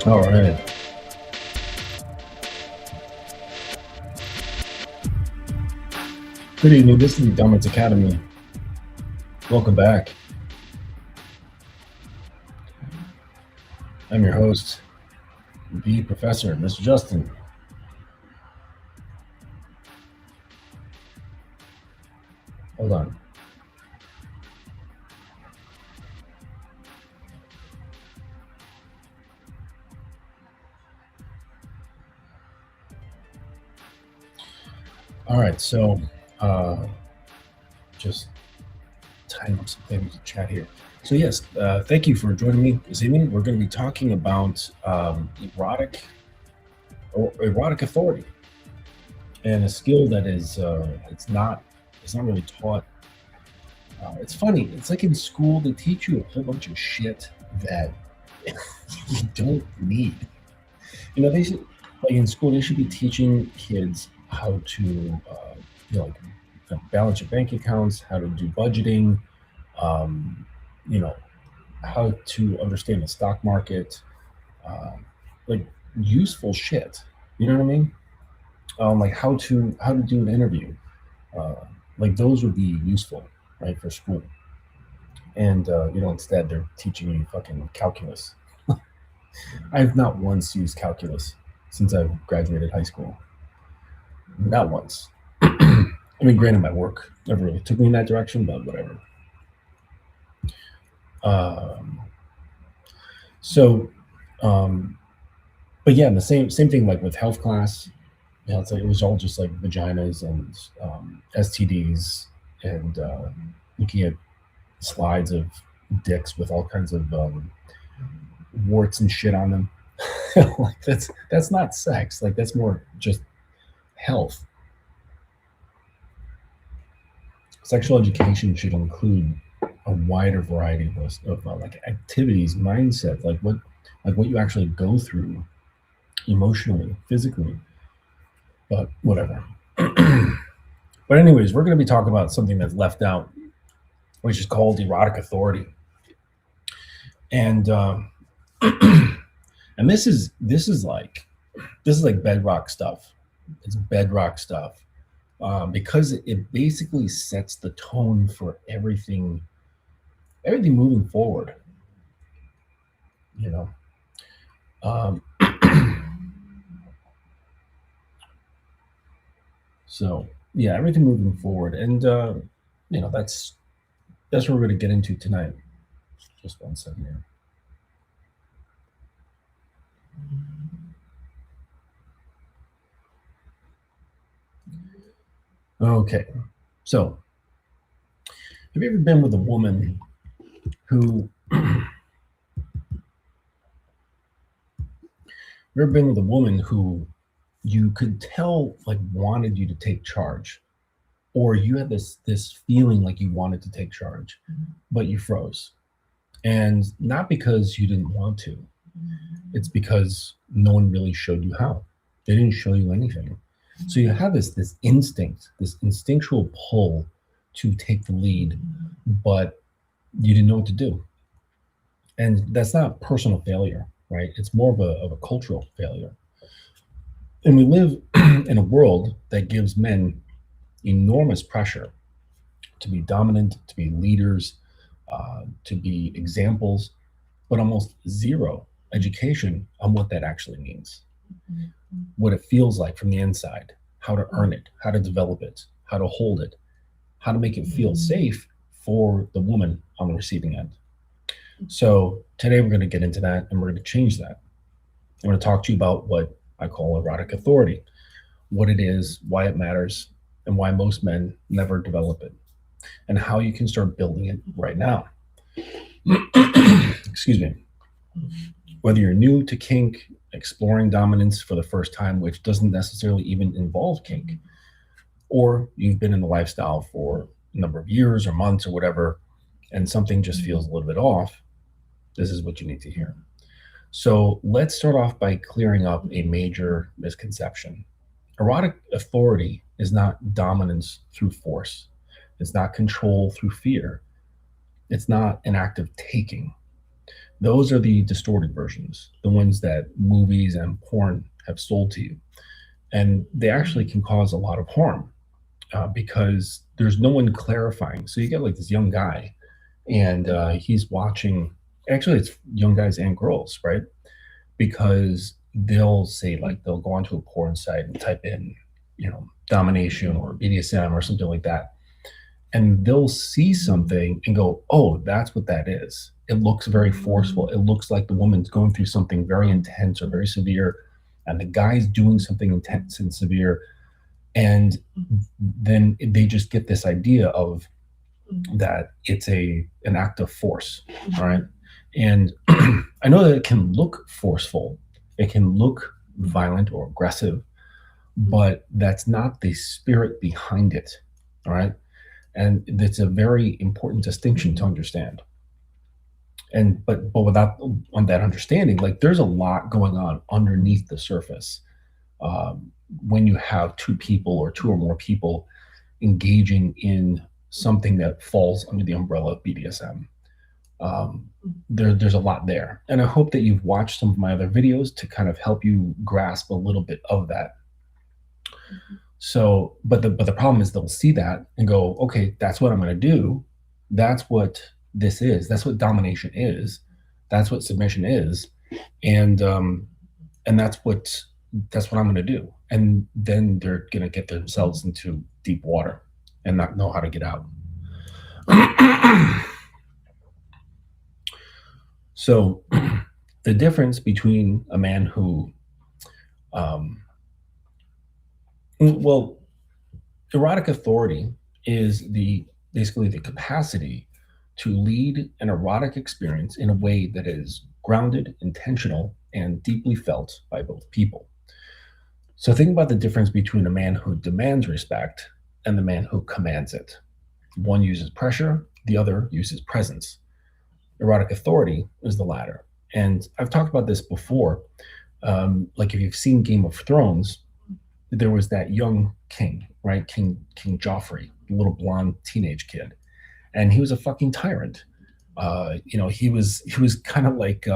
All right. Good evening. This is the Dominance Academy. Welcome back. I'm your host, the professor, Mr. Justin. Hold on. All right, so just tying up some things to chat here. So yes, thank you for joining me this evening. We're going to be talking about erotic authority, and a skill that is it's not really taught. It's funny. It's like in school they teach you a whole bunch of shit that you don't need. You know, they should, like in school, they should be teaching kids how to, balance your bank accounts, how to do budgeting, how to understand the stock market, like useful shit. You know what I mean? Like how to do an interview. Like those would be useful, right, for school. And instead they're teaching you fucking calculus. I've not once used calculus since I've graduated high school. Not once. I mean, granted, my work never really took me in that direction, but whatever. But yeah, the same thing like with health class. You know, it's like it was all just like vaginas and STDs and looking at slides of dicks with all kinds of warts and shit on them. Like that's not sex. Like that's more just health. Sexual education should include a wider variety of like activities, mindset, like what you actually go through emotionally, physically. But whatever. But anyways, we're going to be talking about something that's left out, which is called erotic authority. And and this is like bedrock stuff. It's bedrock stuff because it basically sets the tone for everything moving forward. You know. So yeah, everything moving forward, and that's what we're going to get into tonight. Just 1 second here. Okay, so have you ever been with a woman who you could tell like wanted you to take charge, or you had this feeling like you wanted to take charge, but you froze, and not because you didn't want to, it's because no one really showed you how. They didn't show you anything. So you have this instinct, this instinctual pull to take the lead, but you didn't know what to do. And that's not personal failure, right? It's more of a cultural failure. And we live in a world that gives men enormous pressure to be dominant, to be leaders, to be examples, but almost zero education on what that actually means, what it feels like from the inside, how to earn it, how to develop it, how to hold it, how to make it feel safe for the woman on the receiving end. So today we're going to get into that, and we're going to change that. I'm going to talk to you about what I call erotic authority, what it is, why it matters, and why most men never develop it, and how you can start building it right now. Excuse me. Whether you're new to kink, exploring dominance for the first time, which doesn't necessarily even involve kink, or you've been in the lifestyle for a number of years or months or whatever, and something just feels a little bit off, this is what you need to hear. So let's start off by clearing up a major misconception. Erotic authority is not dominance through force. It's not control through fear. It's not an act of taking. Those are the distorted versions, the ones that movies and porn have sold to you. And they actually can cause a lot of harm because there's no one clarifying. So you get like this young guy, and he's watching. Actually, it's young guys and girls, right? Because they'll say like they'll go onto a porn site and type in, domination or BDSM or something like that, and they'll see something and go, "Oh, that's what that is." It looks very forceful. It looks like the woman's going through something very intense or very severe, and the guy's doing something intense and severe, and then they just get this idea of that it's an act of force, all right? And I know that it can look forceful, it can look violent or aggressive, but that's not the spirit behind it, all right? And that's a very important distinction to understand. And but without on that understanding, like there's a lot going on underneath the surface when you have two people or two or more people engaging in something that falls under the umbrella of BDSM. There's a lot there, and I hope that you've watched some of my other videos to kind of help you grasp a little bit of that. So, but the problem is they'll see that and go, okay, that's what I'm going to do. That's what this is. That's what domination is. That's what submission is, and that's what I'm going to do. And then they're going to get themselves into deep water and not know how to get out. So, the difference between a man who, well, erotic authority is basically the capacity to lead an erotic experience in a way that is grounded, intentional, and deeply felt by both people. So think about the difference between a man who demands respect and the man who commands it. One uses pressure, the other uses presence. Erotic authority is the latter. And I've talked about this before. Like if you've seen Game of Thrones, there was that young king, right? King Joffrey, the little blonde teenage kid, and he was a fucking tyrant. He was kind of like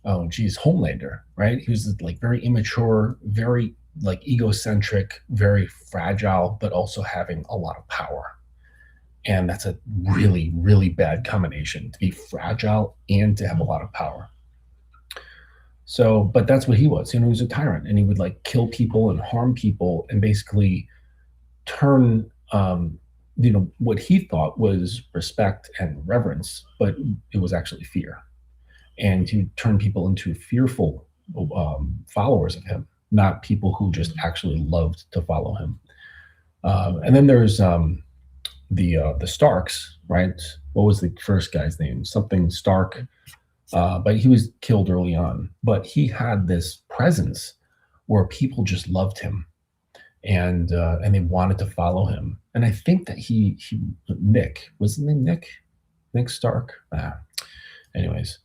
Homelander, right? He was like very immature, very like egocentric, very fragile, but also having a lot of power. And that's a really, really bad combination, to be fragile and to have a lot of power. So, but that's what he was. He was a tyrant, and he would like kill people and harm people, and basically turn, what he thought was respect and reverence, but it was actually fear. And he would turn people into fearful followers of him, not people who just actually loved to follow him. And then there's the Starks, right? What was the first guy's name? Something Stark. But he was killed early on. But he had this presence where people just loved him, and they wanted to follow him. And I think that Nick, was his name Nick Stark? Anyways,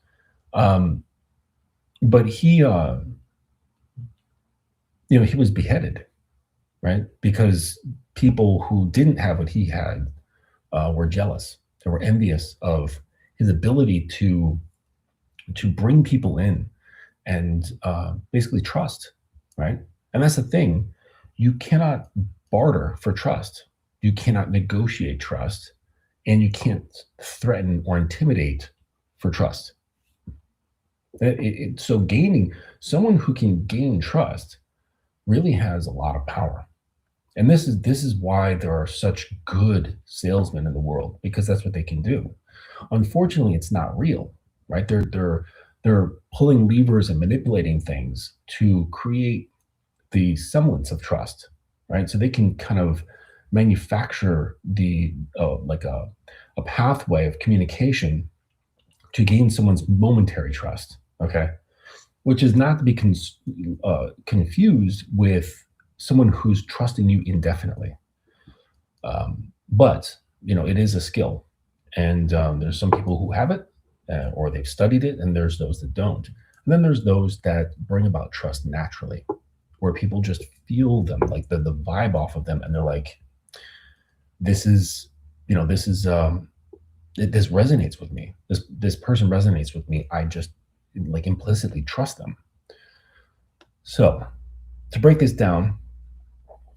but he was beheaded, right? Because people who didn't have what he had were jealous. They were envious of his ability to bring people in and basically trust, right? And that's the thing. You cannot barter for trust. You cannot negotiate trust, and you can't threaten or intimidate for trust. So gaining someone who can gain trust really has a lot of power. And this is why there are such good salesmen in the world, because that's what they can do. Unfortunately, it's not real, right? They're pulling levers and manipulating things to create the semblance of trust, right? So they can kind of manufacture the like a pathway of communication to gain someone's momentary trust, okay? Which is not to be confused with someone who's trusting you indefinitely. But it is a skill, and there's some people who have it, or they've studied it, and there's those that don't. And then there's those that bring about trust naturally, where people just feel them, like the vibe off of them, and they're like, this is this resonates with me. This person resonates with me. I just like implicitly trust them. So to break this down,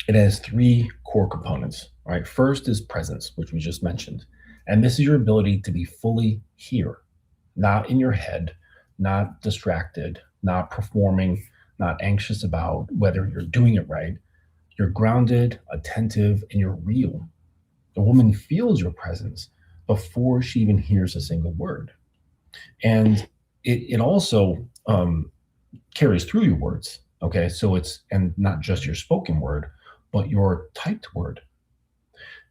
it has three core components. Right. First is presence, which we just mentioned. And this is your ability to be fully here, not in your head, not distracted, not performing, not anxious about whether you're doing it right. You're grounded, attentive, and you're real. The woman feels your presence before she even hears a single word. And it also carries through your words. Okay. So and not just your spoken word, but your typed word.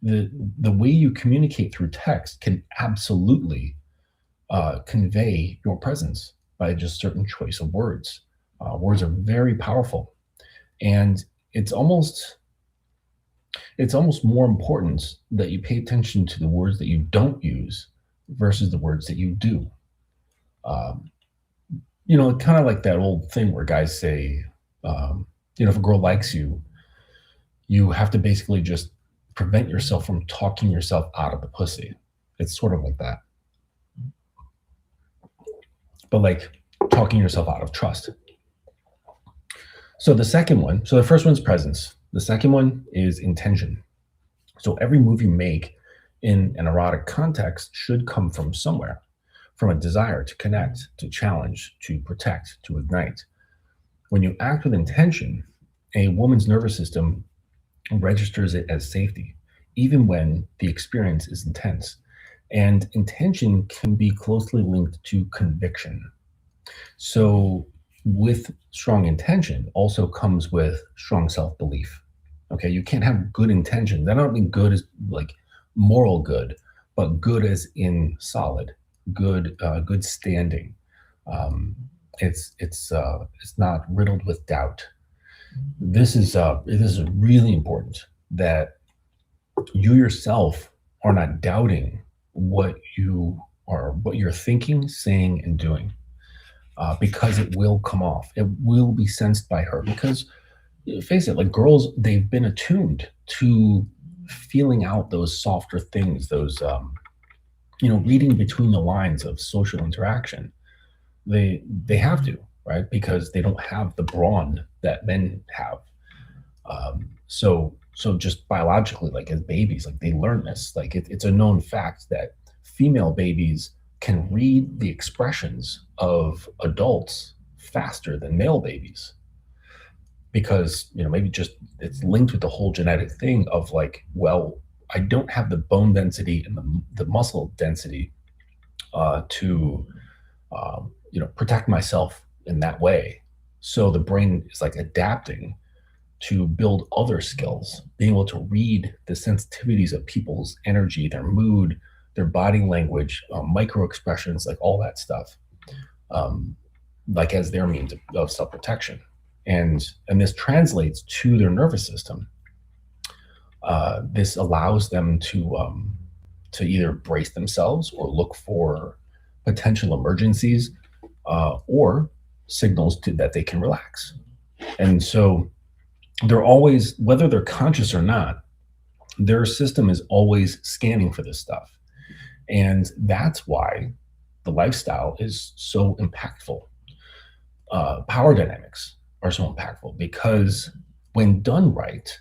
The way you communicate through text can absolutely convey your presence by just certain choice of words. Words are very powerful, and it's almost more important that you pay attention to the words that you don't use versus the words that you do. Um, kind of like that old thing where guys say, if a girl likes you, you have to basically just prevent yourself from talking yourself out of the pussy. It's sort of like that. But like talking yourself out of trust. So the first one's presence. The second one is intention. So every move you make in an erotic context should come from somewhere, from a desire to connect, to challenge, to protect, to ignite. When you act with intention, a woman's nervous system registers it as safety, even when the experience is intense. And intention can be closely linked to conviction. So, with strong intention also comes with strong self belief. Okay, you can't have good intentions. I don't mean good as like moral good, but good as in solid, good standing. Um, it's not riddled with doubt. This is really important that you yourself are not doubting what you're thinking, saying, and doing, because it will come off. It will be sensed by her because, face it, like girls, they've been attuned to feeling out those softer things, those reading between the lines of social interaction. They have to, right? Because they don't have the brawn that men have. So just biologically, like as babies, like they learn this. Like it's a known fact that female babies can read the expressions of adults faster than male babies because maybe just it's linked with the whole genetic thing of like, well, I don't have the bone density and the muscle density to protect myself in that way. So the brain is like adapting to build other skills, being able to read the sensitivities of people's energy, their mood, their body language, micro expressions, like all that stuff, like as their means of self-protection. And this translates to their nervous system. This allows them to either brace themselves or look for potential emergencies, or signals that they can relax. And so they're always, whether they're conscious or not, their system is always scanning for this stuff. And that's why the lifestyle is so impactful. Power dynamics are so impactful because when done right,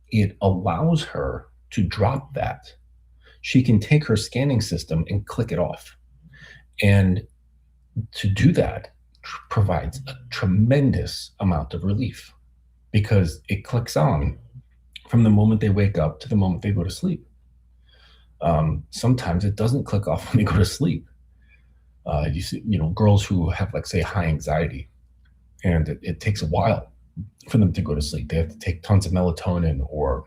it allows her to drop that. She can take her scanning system and click it off. And to do that provides a tremendous amount of relief because it clicks on from the moment they wake up to the moment they go to sleep. Sometimes it doesn't click off when they go to sleep. You see, girls who have, like, say, high anxiety, and it takes a while for them to go to sleep. They have to take tons of melatonin, or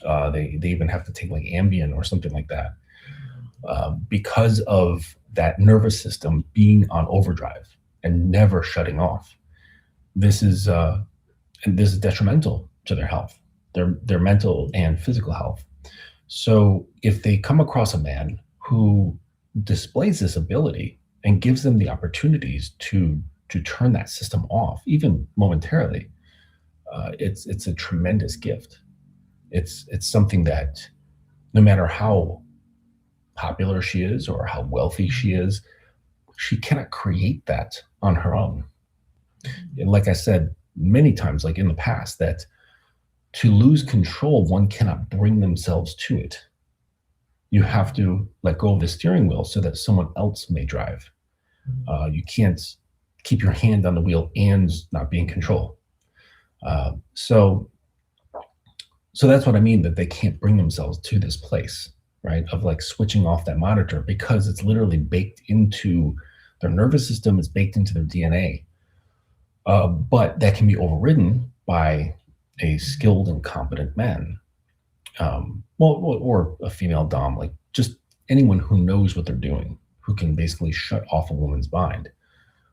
they even have to take like Ambien or something like that, because of that nervous system being on overdrive and never shutting off. This is detrimental to their health, their mental and physical health. So if they come across a man who displays this ability and gives them the opportunities to turn that system off, even momentarily, it's a tremendous gift. It's something that no matter how popular she is or how wealthy she is. She cannot create that on her own. And like I said many times, like in the past, that to lose control, one cannot bring themselves to it. You have to let go of the steering wheel so that someone else may drive. You can't keep your hand on the wheel and not be in control. So that's what I mean, that they can't bring themselves to this place, right? Of like switching off that monitor, because it's literally baked into their nervous system, it's baked into their DNA. But that can be overridden by a skilled and competent man. Or a female dom, like just anyone who knows what they're doing, who can basically shut off a woman's mind.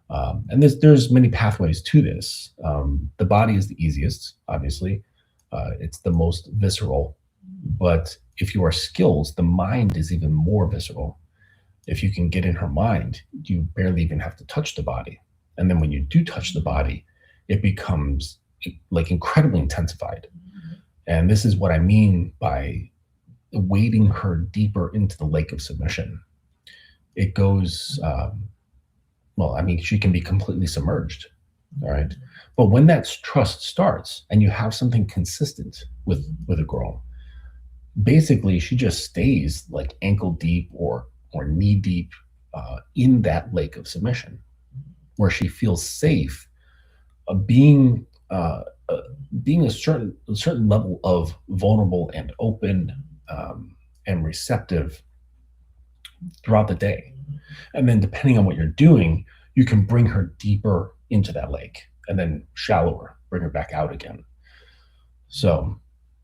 And there's many pathways to this. The body is the easiest, obviously. It's the most visceral. But if you are skilled, the mind is even more visceral. If you can get in her mind, you barely even have to touch the body. And then when you do touch the body, it becomes like incredibly intensified. And this is what I mean by wading her deeper into the lake of submission. It goes, she can be completely submerged, all right? But when that trust starts and you have something consistent with a girl, basically she just stays like ankle deep or knee deep in that lake of submission, where she feels safe being a certain level of vulnerable and open and receptive throughout the day. And then depending on what you're doing, you can bring her deeper into that lake and then shallower, bring her back out again. So,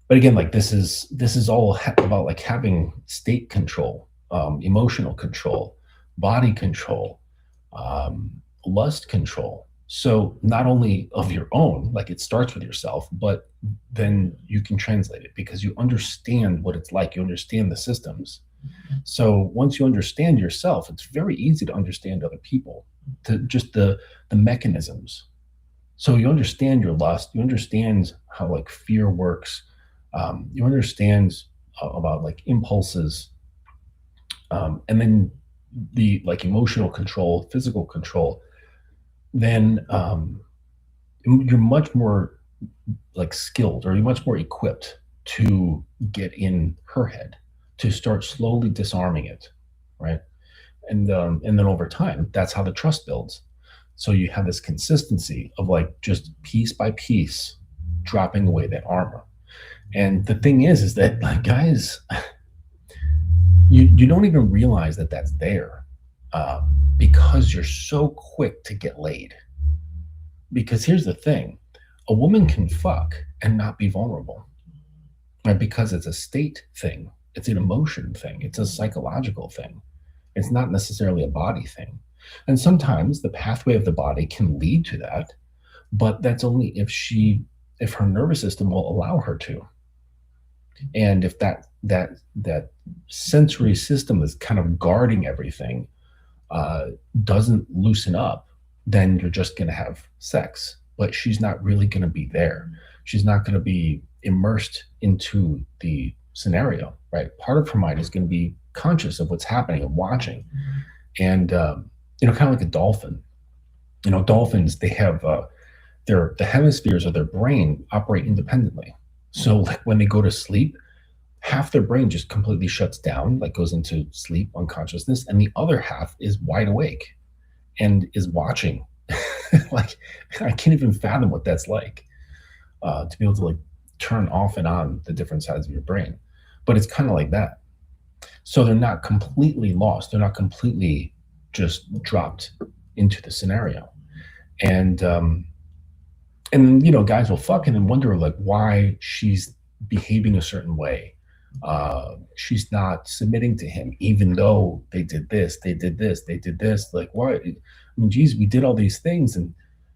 but again, like this is all about like having state control, emotional control, body control, lust control. So not only of your own, like it starts with yourself, but then you can translate it because you understand what it's like. You understand the systems. So once you understand yourself, it's very easy to understand other people, to just the mechanisms. So you understand your lust, you understand how like fear works, you understand about like impulses, and then the like emotional control, physical control. Then you're much more like skilled, or you're much more equipped to get in her head, to start slowly disarming it, right? And then over time, that's how the trust builds. So you have this consistency of like just piece by piece dropping away that armor. And the thing is that like guys, you don't even realize that that's there. Because you're so quick to get laid. Because here's the thing, a woman can fuck and not be vulnerable, right? Because it's a state thing, it's an emotion thing, it's a psychological thing. It's not necessarily a body thing. And sometimes the pathway of the body can lead to that, but that's only if her nervous system will allow her to. And if that sensory system is kind of guarding everything, doesn't loosen up, then you're just going to have sex, but she's not really going to be there. She's not going to be immersed into the scenario, right? Part of her mind is going to be conscious of what's happening and watching. And, kind of like a dolphin, dolphins, they have the hemispheres of their brain operate independently. So like when they go to sleep, half their brain just completely shuts down, like goes into sleep, unconsciousness, and the other half is wide awake and is watching. Like I can't even fathom what that's like, to be able to like turn off and on the different sides of your brain. But it's kind of like that. So they're not completely lost. They're not completely just dropped into the scenario. And guys will fuck and then wonder like why she's behaving a certain way. She's not submitting to him, even though they did this, they did this, they did this. Like, why? I mean, geez, we did all these things,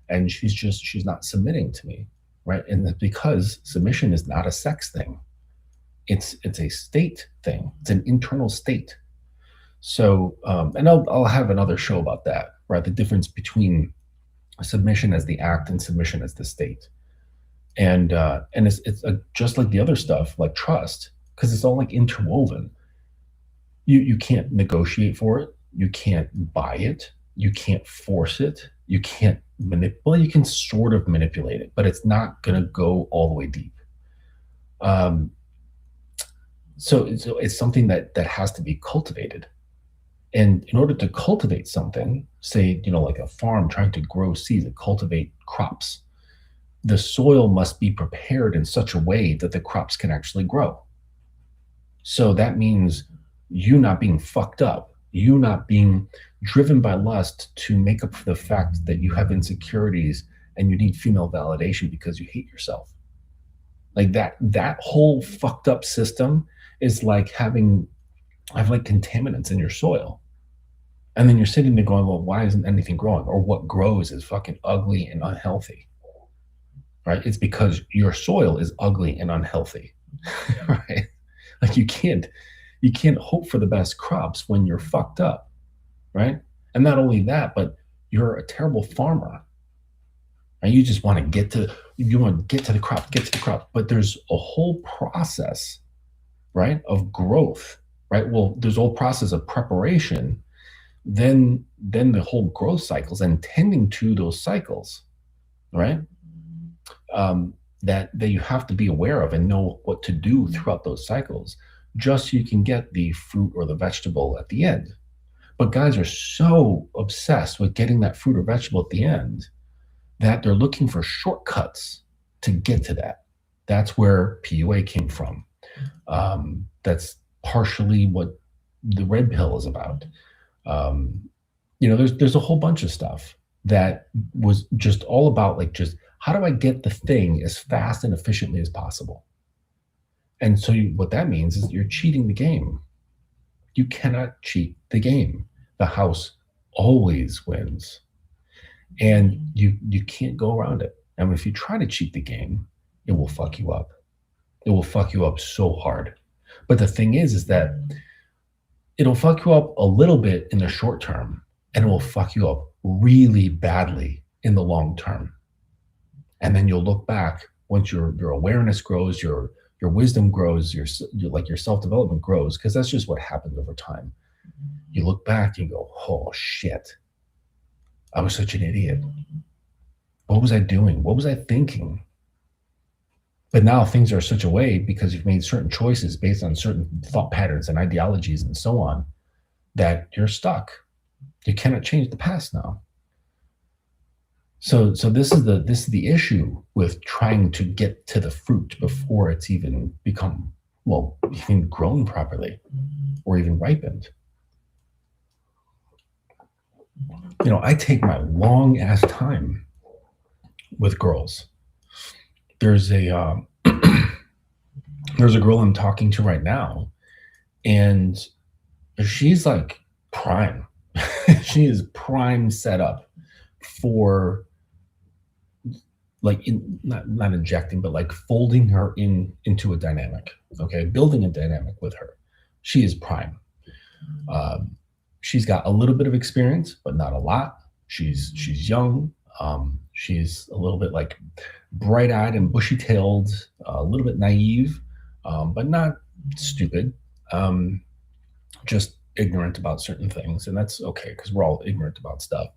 and she's not submitting to me, right? And that's because submission is not a sex thing. It's a state thing. It's an internal state. So, and I'll have another show about that, right? The difference between submission as the act and submission as the state. And it's just like the other stuff, like trust, because it's all like interwoven. You can't negotiate for it. You can't buy it. You can't force it. You can't manipulate. Well, you can sort of manipulate it, but it's not going to go all the way deep. Um, so it's something that has to be cultivated. And in order to cultivate something, say, like a farm trying to grow seeds and cultivate crops, the soil must be prepared in such a way that the crops can actually grow. So that means you not being fucked up, you not being driven by lust to make up for the fact that you have insecurities and you need female validation because you hate yourself. Like that whole fucked up system is like having like contaminants in your soil. And then you're sitting there going, well, why isn't anything growing? Or what grows is fucking ugly and unhealthy. Right? It's because your soil is ugly and unhealthy. Right? Like you can't hope for the best crops when you're fucked up. Right? And not only that, but you're a terrible farmer. And you just want to get to the crop, but there's a whole process, right, of growth, right? Well, there's a whole process of preparation, then the whole growth cycles and tending to those cycles, right? That you have to be aware of and know what to do throughout those cycles, just so you can get the fruit or the vegetable at the end. But guys are so obsessed with getting that fruit or vegetable at the end that they're looking for shortcuts to get to that. That's where PUA came from. That's partially what the red pill is about. There's a whole bunch of stuff that was just all about like, just how do I get the thing as fast and efficiently as possible? And so what that means is you're cheating the game. You cannot cheat the game. The house always wins. And you can't go around it. And if you try to cheat the game, it will fuck you up. It will fuck you up so hard. But the thing is that it'll fuck you up a little bit in the short term, and it will fuck you up really badly in the long term. And then you'll look back once your awareness grows, your wisdom grows, your self-development grows, because that's just what happens over time. You look back and you go, oh shit, I was such an idiot. What was I doing? What was I thinking? But now things are such a way because you've made certain choices based on certain thought patterns and ideologies and so on that you're stuck. You cannot change the past now. So this is the issue with trying to get to the fruit before it's even even grown properly or even ripened. I take my long ass time with girls. There's a girl I'm talking to right now, and she's like prime. She is prime set up for like not injecting, but like folding her into a dynamic. Okay, building a dynamic with her. She is prime. She's got a little bit of experience, but not a lot. She's young. She's a little bit like bright-eyed and bushy-tailed, a little bit naive, but not stupid. Just ignorant about certain things, and that's okay because we're all ignorant about stuff.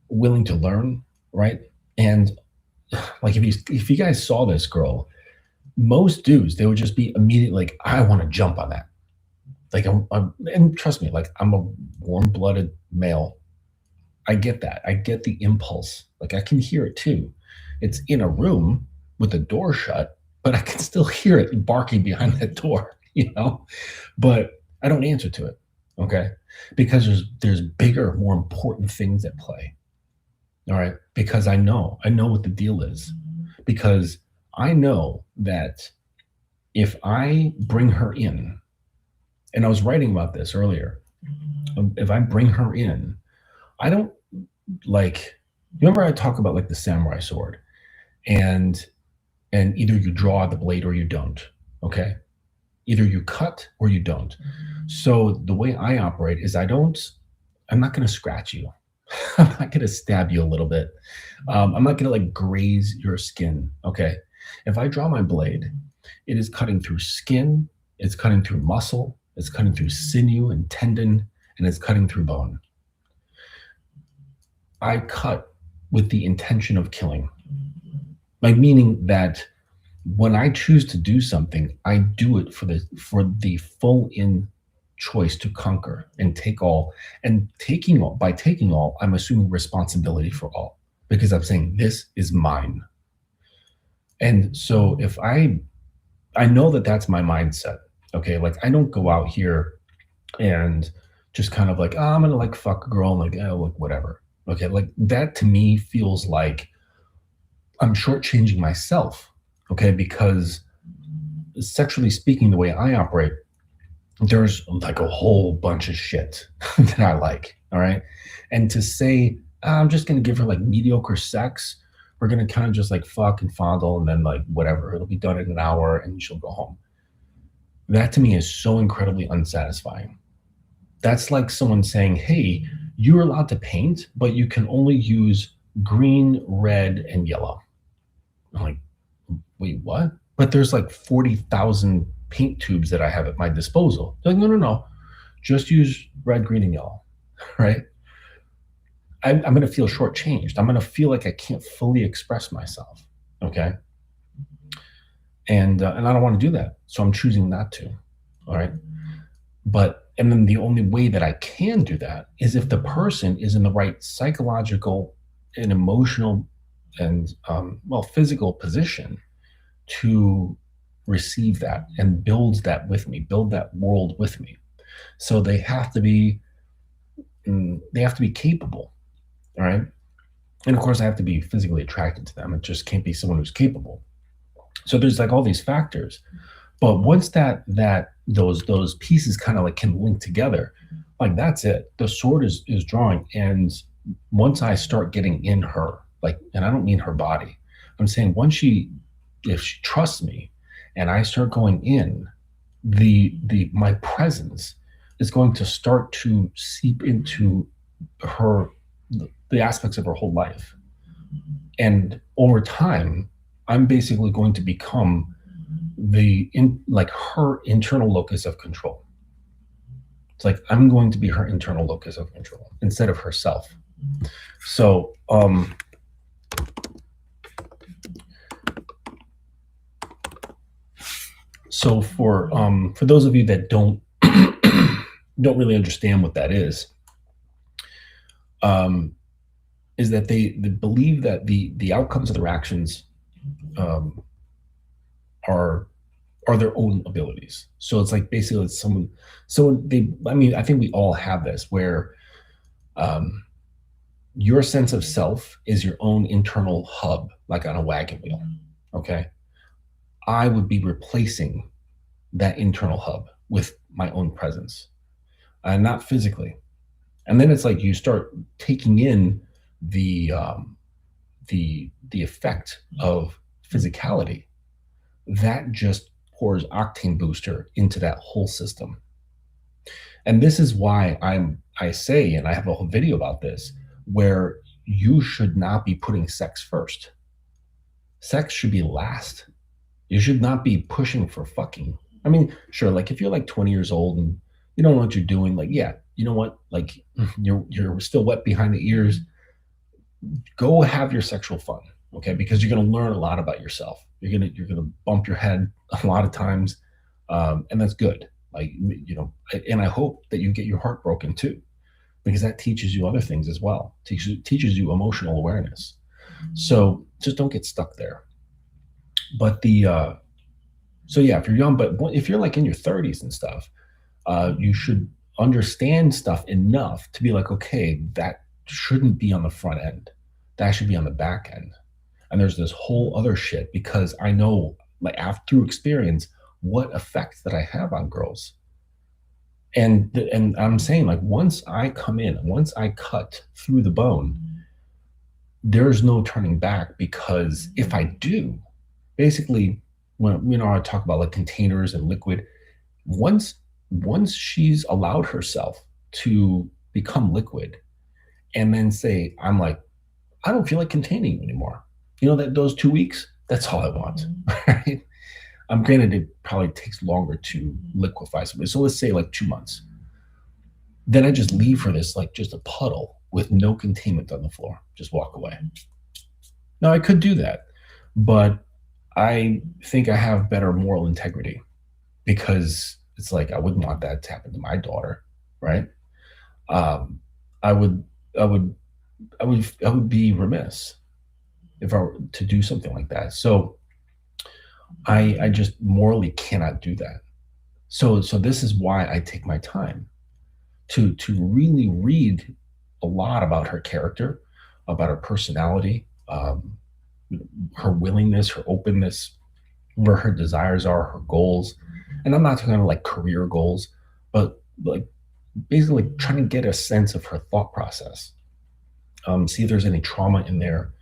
Willing to learn, right? And like if you guys saw this girl, most dudes, they would just be immediately like, I want to jump on that. Like, and trust me, like I'm a warm-blooded male. I get that. I get the impulse. Like I can hear it too. It's in a room with the door shut, but I can still hear it barking behind that door, but I don't answer to it. Okay. Because there's bigger, more important things at play. All right. Because I know what the deal is, because I know that if I bring her in, and I was writing about this earlier, if I bring her in, I don't remember I talk about like the samurai sword and either you draw the blade or you don't. Okay. Either you cut or you don't. So the way I operate is I'm not going to scratch you. I'm not going to stab you a little bit. I'm not going to like graze your skin. Okay. If I draw my blade, it is cutting through skin. It's cutting through muscle. It's cutting through sinew and tendon, and it's cutting through bone. I cut with the intention of killing. Like, meaning that when I choose to do something, I do it for the full in choice to conquer and take all. And by taking all, I'm assuming responsibility for all, because I'm saying this is mine. And so if I know that that's my mindset. Okay, like I don't go out here and just kind of like, oh, I'm gonna like fuck a girl and like, oh, like whatever. Okay, like that to me feels like I'm shortchanging myself. Okay, because sexually speaking, the way I operate, there's like a whole bunch of shit that I like. All right, and to say I'm just gonna give her like mediocre sex, we're gonna kind of just like fuck and fondle, and then like whatever, it'll be done in an hour, and she'll go home. That to me is so incredibly unsatisfying. That's like someone saying, hey, you're allowed to paint, but you can only use green, red, and yellow. I'm like, wait, what? But there's like 40,000 paint tubes that I have at my disposal. They're like, no. Just use red, green, and yellow, right? I'm going to feel shortchanged. I'm going to feel like I can't fully express myself, okay? And I don't want to do that. So I'm choosing not to, all right? And then the only way that I can do that is if the person is in the right psychological and emotional and, physical position to receive that and build that with me, build that world with me. So they have to be capable, all right? And of course, I have to be physically attracted to them. It just can't be someone who's capable. So there's like all these factors. But once those pieces kind of like can link together, like that's it. The sword is drawing. And once I start getting in her, like, and I don't mean her body, I'm saying if she trusts me and I start going in, my presence is going to start to seep into the aspects of her whole life. And over time, I'm basically going to become her internal locus of control. It's like I'm going to be her internal locus of control instead of herself. So for those of you that don't really understand what that is that they believe that the outcomes of their actions are their own abilities. So it's like basically it's I think we all have this where your sense of self is your own internal hub, like on a wagon wheel. Okay. I would be replacing that internal hub with my own presence, not physically. And then it's like you start taking in the effect of physicality. That just pours octane booster into that whole system. And this is why I say, and I have a whole video about this, where you should not be putting sex first. Sex should be last. You should not be pushing for fucking. I mean, sure, like if you're like 20 years old and you don't know what you're doing, like, yeah, you know what? Like you're still wet behind the ears. Go have your sexual fun, okay? Because you're gonna learn a lot about yourself. You're gonna bump your head a lot of times, and that's good. Like, and I hope that you get your heart broken too, because that teaches you other things as well. Teaches you emotional awareness. So just don't get stuck there. But so yeah, if you're young, but if you're like in your 30s and stuff, you should understand stuff enough to be like, okay, that shouldn't be on the front end. That should be on the back end. And there's this whole other shit because I know, like, through experience, what effect that I have on girls. And I'm saying, like, once I come in, once I cut through the bone, there's no turning back, because if I do, basically, when I talk about like containers and liquid, once she's allowed herself to become liquid, and then say, I'm like, I don't feel like containing anymore. That those 2 weeks, that's all I want, right? Granted, it probably takes longer to liquefy something. So let's say like 2 months. Then I just leave her this like just a puddle with no containment on the floor. Just walk away. Now I could do that, but I think I have better moral integrity because it's like I wouldn't want that to happen to my daughter, right? Um, I would, I would, I would be remiss if I were to do something like that. So I just morally cannot do that. So this is why I take my time to really read a lot about her character, about her personality, her willingness, her openness, where her desires are, her goals. And I'm not talking about like career goals, but like basically like trying to get a sense of her thought process. See if there's any trauma in there,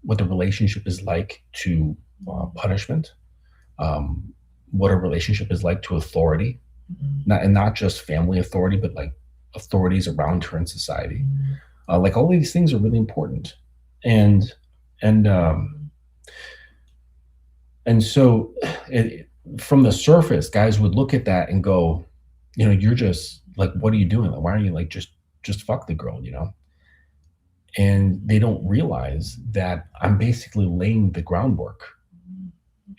what the relationship is like to punishment, um, what a relationship is like to authority, not just family authority, but like authorities around her in society. Like all these things are really important, and and um, and so from the surface, guys would look at that and go, you're just like, what are you doing? Like, why aren't you like just fuck the girl, And they don't realize that I'm basically laying the groundwork,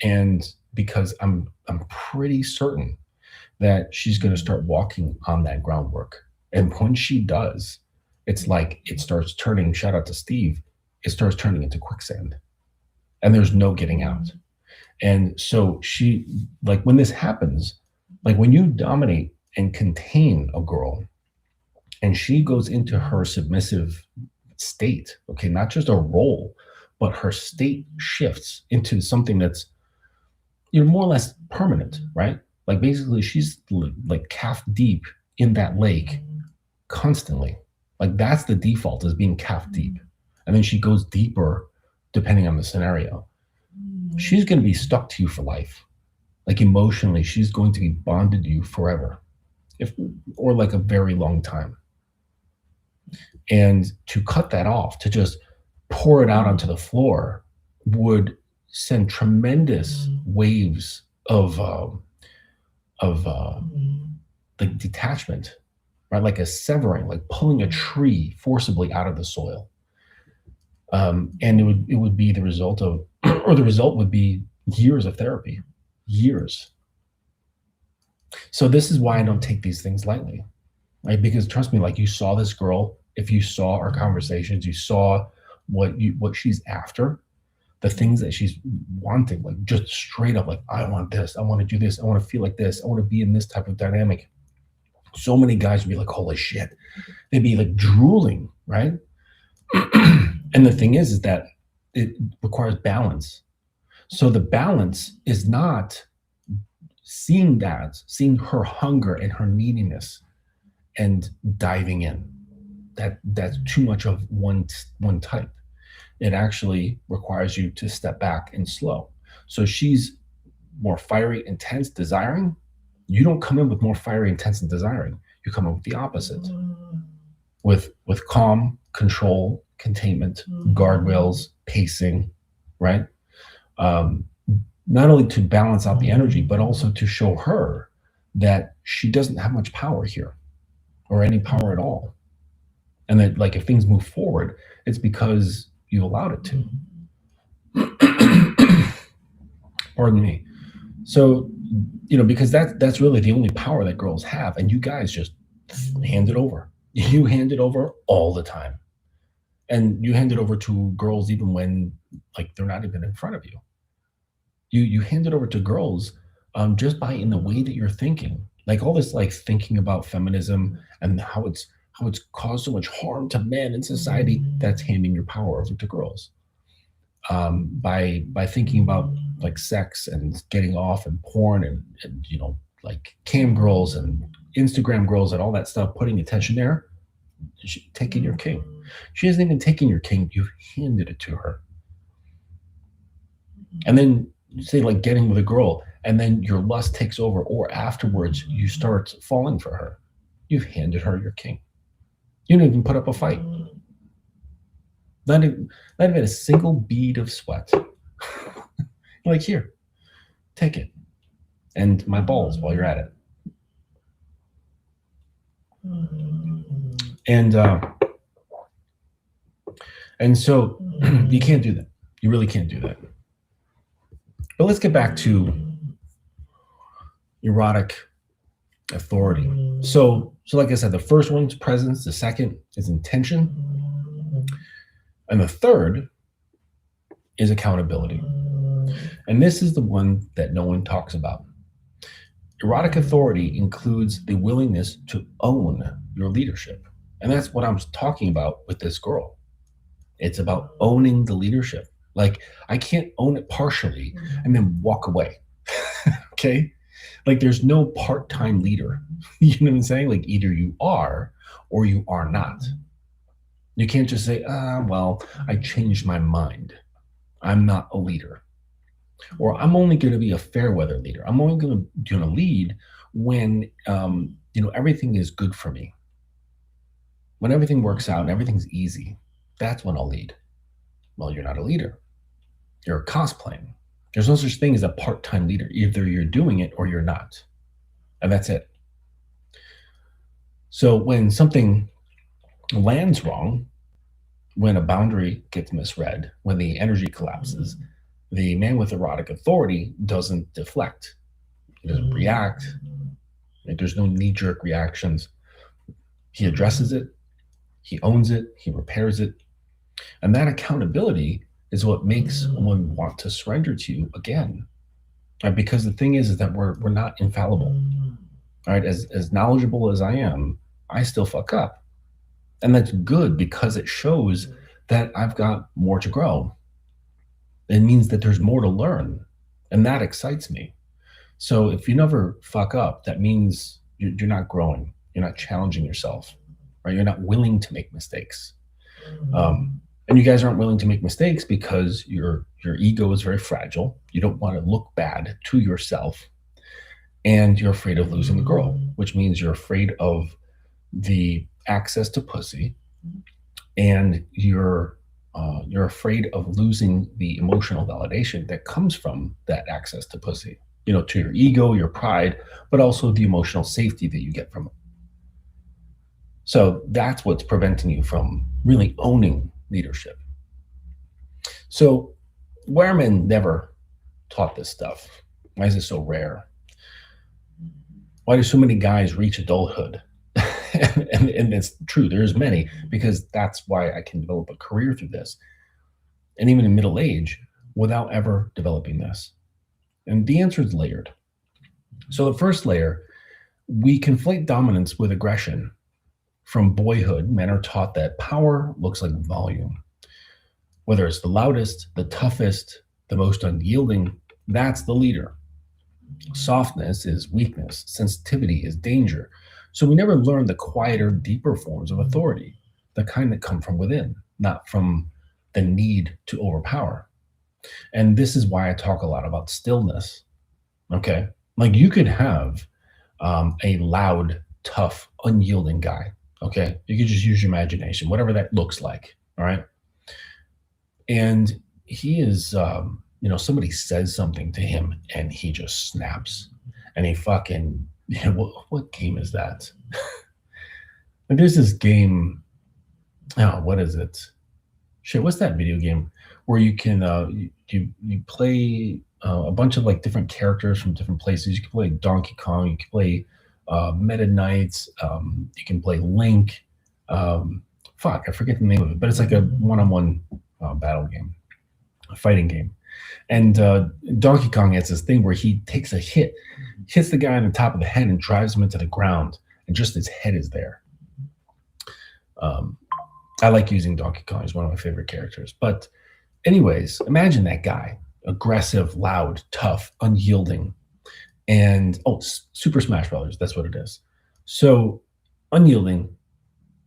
and because I'm pretty certain that she's going to start walking on that groundwork. And when she does, it's like it starts turning, shout out to Steve, it starts turning into quicksand and there's no getting out. And so like when this happens, like when you dominate and contain a girl and she goes into her submissive state, okay, not just a role, but her state shifts into something that's, more or less permanent, right? Like basically she's like calf deep in that lake constantly. Like that's the default, is being calf deep. And then she goes deeper depending on the scenario. She's going to be stuck to you for life. Like emotionally, she's going to be bonded to you forever, or like a very long time. And to cut that off, to just pour it out onto the floor, would send tremendous waves of like detachment, right? Like a severing, like pulling a tree forcibly out of the soil. And it would be the result of, or the result would be years of therapy, years. So this is why I don't take these things lightly, right? Because trust me, like you saw this girl, if you saw our conversations, you saw what she's after, the things that she's wanting, like just straight up, like, I want this, I want to do this, I want to feel like this, I want to be in this type of dynamic. So many guys would be like, holy shit. They'd be like drooling, right? And the thing is that it requires balance. So the balance is not seeing her hunger and her neediness and diving in. That's too much of one type. It actually requires you to step back and slow. So she's more fiery, intense, desiring. You don't come in with more fiery, intense, and desiring. You come in with the opposite, with calm, control, containment, guardrails, pacing, right? Not only to balance out the energy, but also to show her that she doesn't have much power here, or any power at all. And that, like, if things move forward, it's because you've allowed it to. Pardon me. So, because that's really the only power that girls have. And you guys just hand it over. You hand it over all the time. And you hand it over to girls even when, like, they're not even in front of you. You hand it over to girls just by in the way that you're thinking. Like all this, like, thinking about feminism and how it's caused so much harm to men in society, that's handing your power over to girls. By thinking about like sex and getting off and porn and like cam girls and Instagram girls and all that stuff, putting attention there, taking your king. She hasn't even taken your king, you've handed it to her. And then say like getting with a girl, and then your lust takes over, or afterwards you start falling for her, you've handed her your king. You didn't even put up a fight. Not even a single bead of sweat. Like, here, Take it. And my balls while you're at it. And so you can't do that. You really can't do that. But let's get back to erotic authority. So like I said, the first one's presence, the second is intention, and the third is accountability. And this is the one that no one talks about. Erotic authority includes the willingness to own your leadership. And that's what I'm talking about with this girl. It's about owning the leadership. Like, I can't own it partially and then walk away. Okay? Like, there's no part-time leader. You know what I'm saying? Like, either you are or you are not. You can't just say, well, I changed my mind. I'm not a leader. Or I'm only going to be a fair weather leader. I'm only going to lead when everything is good for me. When everything works out and everything's easy, that's when I'll lead. Well, you're not a leader. You're cosplaying. There's no such thing as a part-time leader. Either you're doing it or you're not. And that's it. So when something lands wrong, when a boundary gets misread, when the energy collapses, the man with erotic authority doesn't deflect. He doesn't react. There's no knee-jerk reactions. He addresses it. He owns it. He repairs it. And that accountability is what makes one want to surrender to you again. Right? Because the thing is that we're not infallible. All right? As knowledgeable as I am, I still fuck up. And that's good because it shows that I've got more to grow. It means that there's more to learn. And that excites me. So if you never fuck up, that means you're not growing. You're not challenging yourself. Right? You're not willing to make mistakes. And you guys aren't willing to make mistakes because your ego is very fragile. You don't want to look bad to yourself. And you're afraid of losing the girl, which means you're afraid of the access to pussy. And you're afraid of losing the emotional validation that comes from that access to pussy, to your ego, your pride, but also the emotional safety that you get from it. So that's what's preventing you from really owning leadership. So Wehrman never taught this stuff. Why is it so rare? Why do so many guys reach adulthood? and it's true, there's many, because that's why I can develop a career through this. And even in middle age, without ever developing this. And the answer is layered. So the first layer, we conflate dominance with aggression. From boyhood, men are taught that power looks like volume. Whether it's the loudest, the toughest, the most unyielding, that's the leader. Softness is weakness. Sensitivity is danger. So we never learn the quieter, deeper forms of authority, the kind that come from within, not from the need to overpower. And this is why I talk a lot about stillness. Okay? Like, you could have a loud, tough, unyielding guy. Okay? You could just use your imagination, whatever that looks like. All right? And he is, somebody says something to him and he just snaps. And he fucking, what game is that? And there's this game, what is it? Shit, what's that video game where you can, you play a bunch of like different characters from different places. You can play Donkey Kong, you can play Meta Knights, you can play Link. I forget the name of it, but it's like a one-on-one battle game, a fighting game. And Donkey Kong has this thing where he takes a hit, hits the guy on the top of the head and drives him into the ground, and just his head is there. I like using Donkey Kong. He's one of my favorite characters. But anyways, imagine that guy, aggressive, loud, tough, unyielding, and Super Smash Brothers, that's what it is. So unyielding,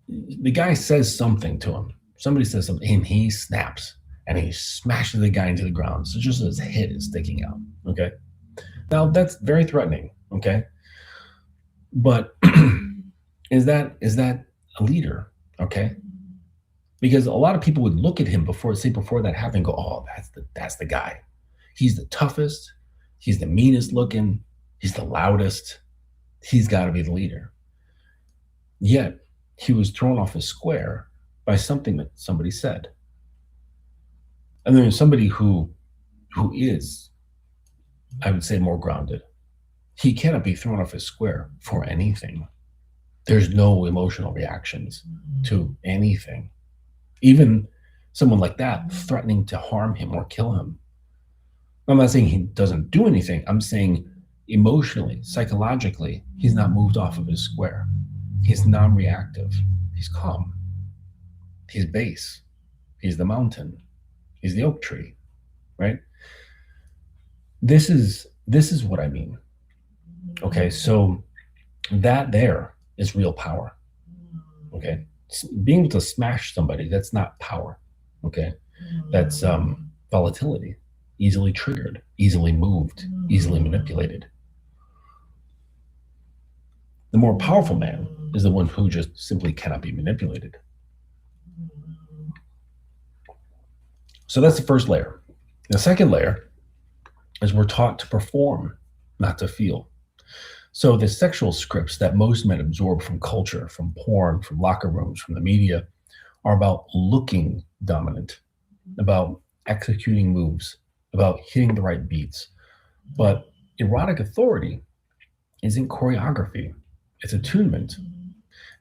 the guy says something to him. Somebody says something, and he snaps, and he smashes the guy into the ground. So just his head is sticking out, okay? Now, that's very threatening, okay? But is that a leader, okay? Because a lot of people would look at him before that happened and go, oh, that's the guy. He's the toughest. He's the meanest looking. He's the loudest. He's got to be the leader. Yet he was thrown off his square by something that somebody said. And then somebody who is, I would say, more grounded. He cannot be thrown off his square for anything. There's no emotional reactions to anything. Even someone like that threatening to harm him or kill him. I'm not saying he doesn't do anything. I'm saying emotionally, psychologically, he's not moved off of his square. He's non-reactive. He's calm. He's base. He's the mountain. He's the oak tree, right? This is what I mean. Okay, so that there is real power. Okay, being able to smash somebody, that's not power. Okay, that's volatility, easily triggered, easily moved, easily manipulated. The more powerful man is the one who just simply cannot be manipulated. So that's the first layer. The second layer is we're taught to perform, not to feel. So the sexual scripts that most men absorb from culture, from porn, from locker rooms, from the media, are about looking dominant, about executing moves, about hitting the right beats. But erotic authority isn't choreography, it's attunement.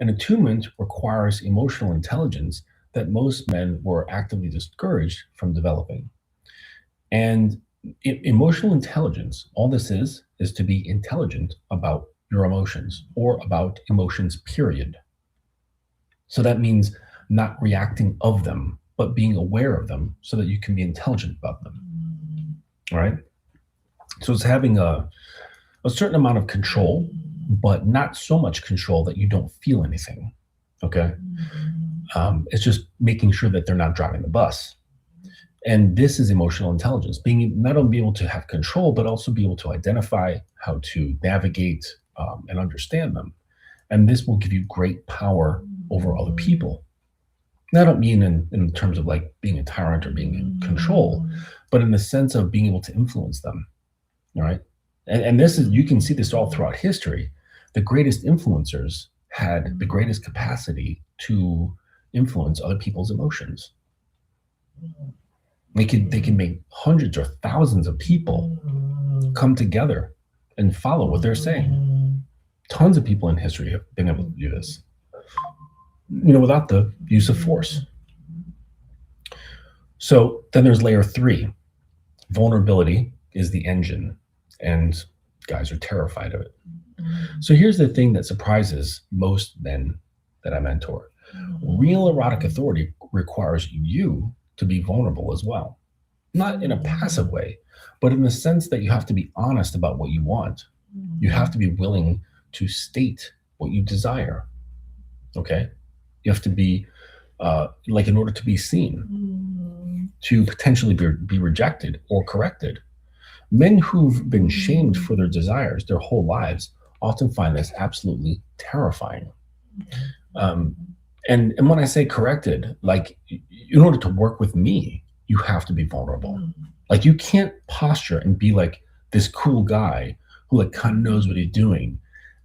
And attunement requires emotional intelligence that most men were actively discouraged from developing. And emotional intelligence, all this is to be intelligent about your emotions or about emotions, period. So that means not reacting of them, but being aware of them so that you can be intelligent about them. All right. So it's having a certain amount of control, but not so much control that you don't feel anything. Okay. It's just making sure that they're not driving the bus. And this is emotional intelligence, being not only be able to have control, but also be able to identify how to navigate and understand them. And this will give you great power over other people. And I don't mean in terms of like being a tyrant or being in control, but in the sense of being able to influence them. All right. And this is, you can see this all throughout history. The greatest influencers had the greatest capacity to influence other people's emotions. They can make hundreds or thousands of people come together and follow what they're saying. Tons of people in history have been able to do this, without the use of force. So then there's layer 3. Vulnerability is the engine, and guys are terrified of it. So here's the thing that surprises most men that I mentor. Real erotic authority requires you to be vulnerable as well. Not in a passive way, but in the sense that you have to be honest about what you want. You have to be willing to state what you desire. Okay? You have to be, in order to be seen, to potentially be rejected or corrected. Men who've been shamed for their desires their whole lives often find this absolutely terrifying. And when I say corrected, like, in order to work with me, you have to be vulnerable. Like, you can't posture and be like this cool guy who like kind of knows what he's doing,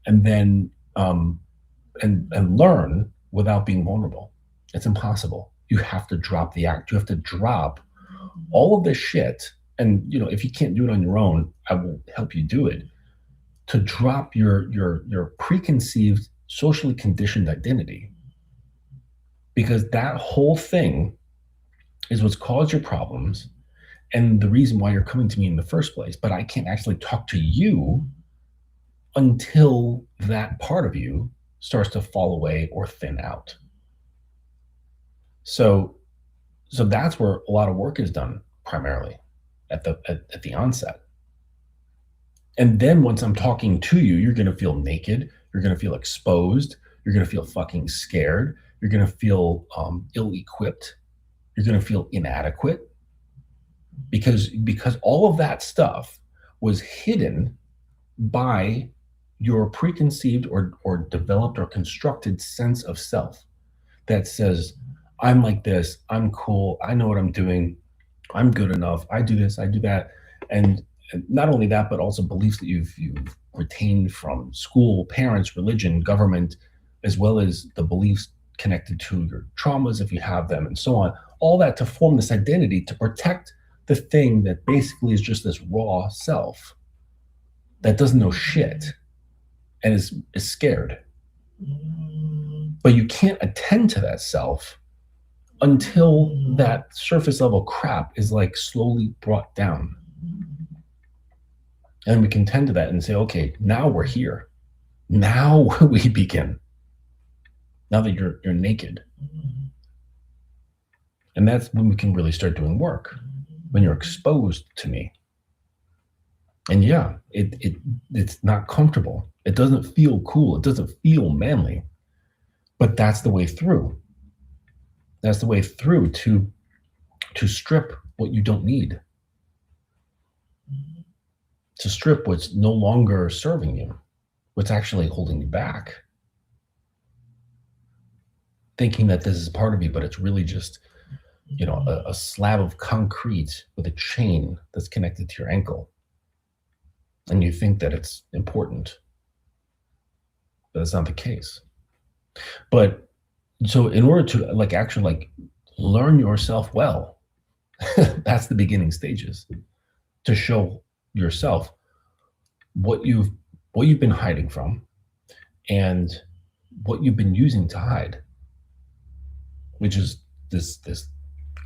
and then and learn without being vulnerable. It's impossible. You have to drop the act. You have to drop all of this shit. And if you can't do it on your own, I will help you do it. To drop your preconceived, socially conditioned identity. Because that whole thing is what's caused your problems and the reason why you're coming to me in the first place. But I can't actually talk to you until that part of you starts to fall away or thin out. So that's where a lot of work is done, primarily at the onset. And then once I'm talking to you, you're going to feel naked. You're going to feel exposed. You're going to feel fucking scared. You're going to feel ill-equipped. You're going to feel inadequate because all of that stuff was hidden by your preconceived or developed or constructed sense of self that says, I'm like this, I'm cool, I know what I'm doing, I'm good enough, I do this, I do that. And And not only that, but also beliefs that you've retained from school, parents, religion, government, as well as the beliefs connected to your traumas, if you have them, and so on. All that to form this identity to protect the thing that basically is just this raw self that doesn't know shit and is scared. But you can't attend to that self until that surface level crap is like slowly brought down. And we can tend to that and say, okay, now we're here. Now we begin. Now that you're naked. And that's when we can really start doing work, when you're exposed to me. And yeah, it's not comfortable. It doesn't feel cool. It doesn't feel manly. But that's the way through. That's the way through to strip what you don't need. To strip what's no longer serving you, what's actually holding you back. Thinking that this is part of you, but it's really just, a slab of concrete with a chain that's connected to your ankle. And you think that it's important, but that's not the case. But so in order to actually learn yourself well, that's the beginning stages, to show yourself what you've been hiding from and what you've been using to hide, which is this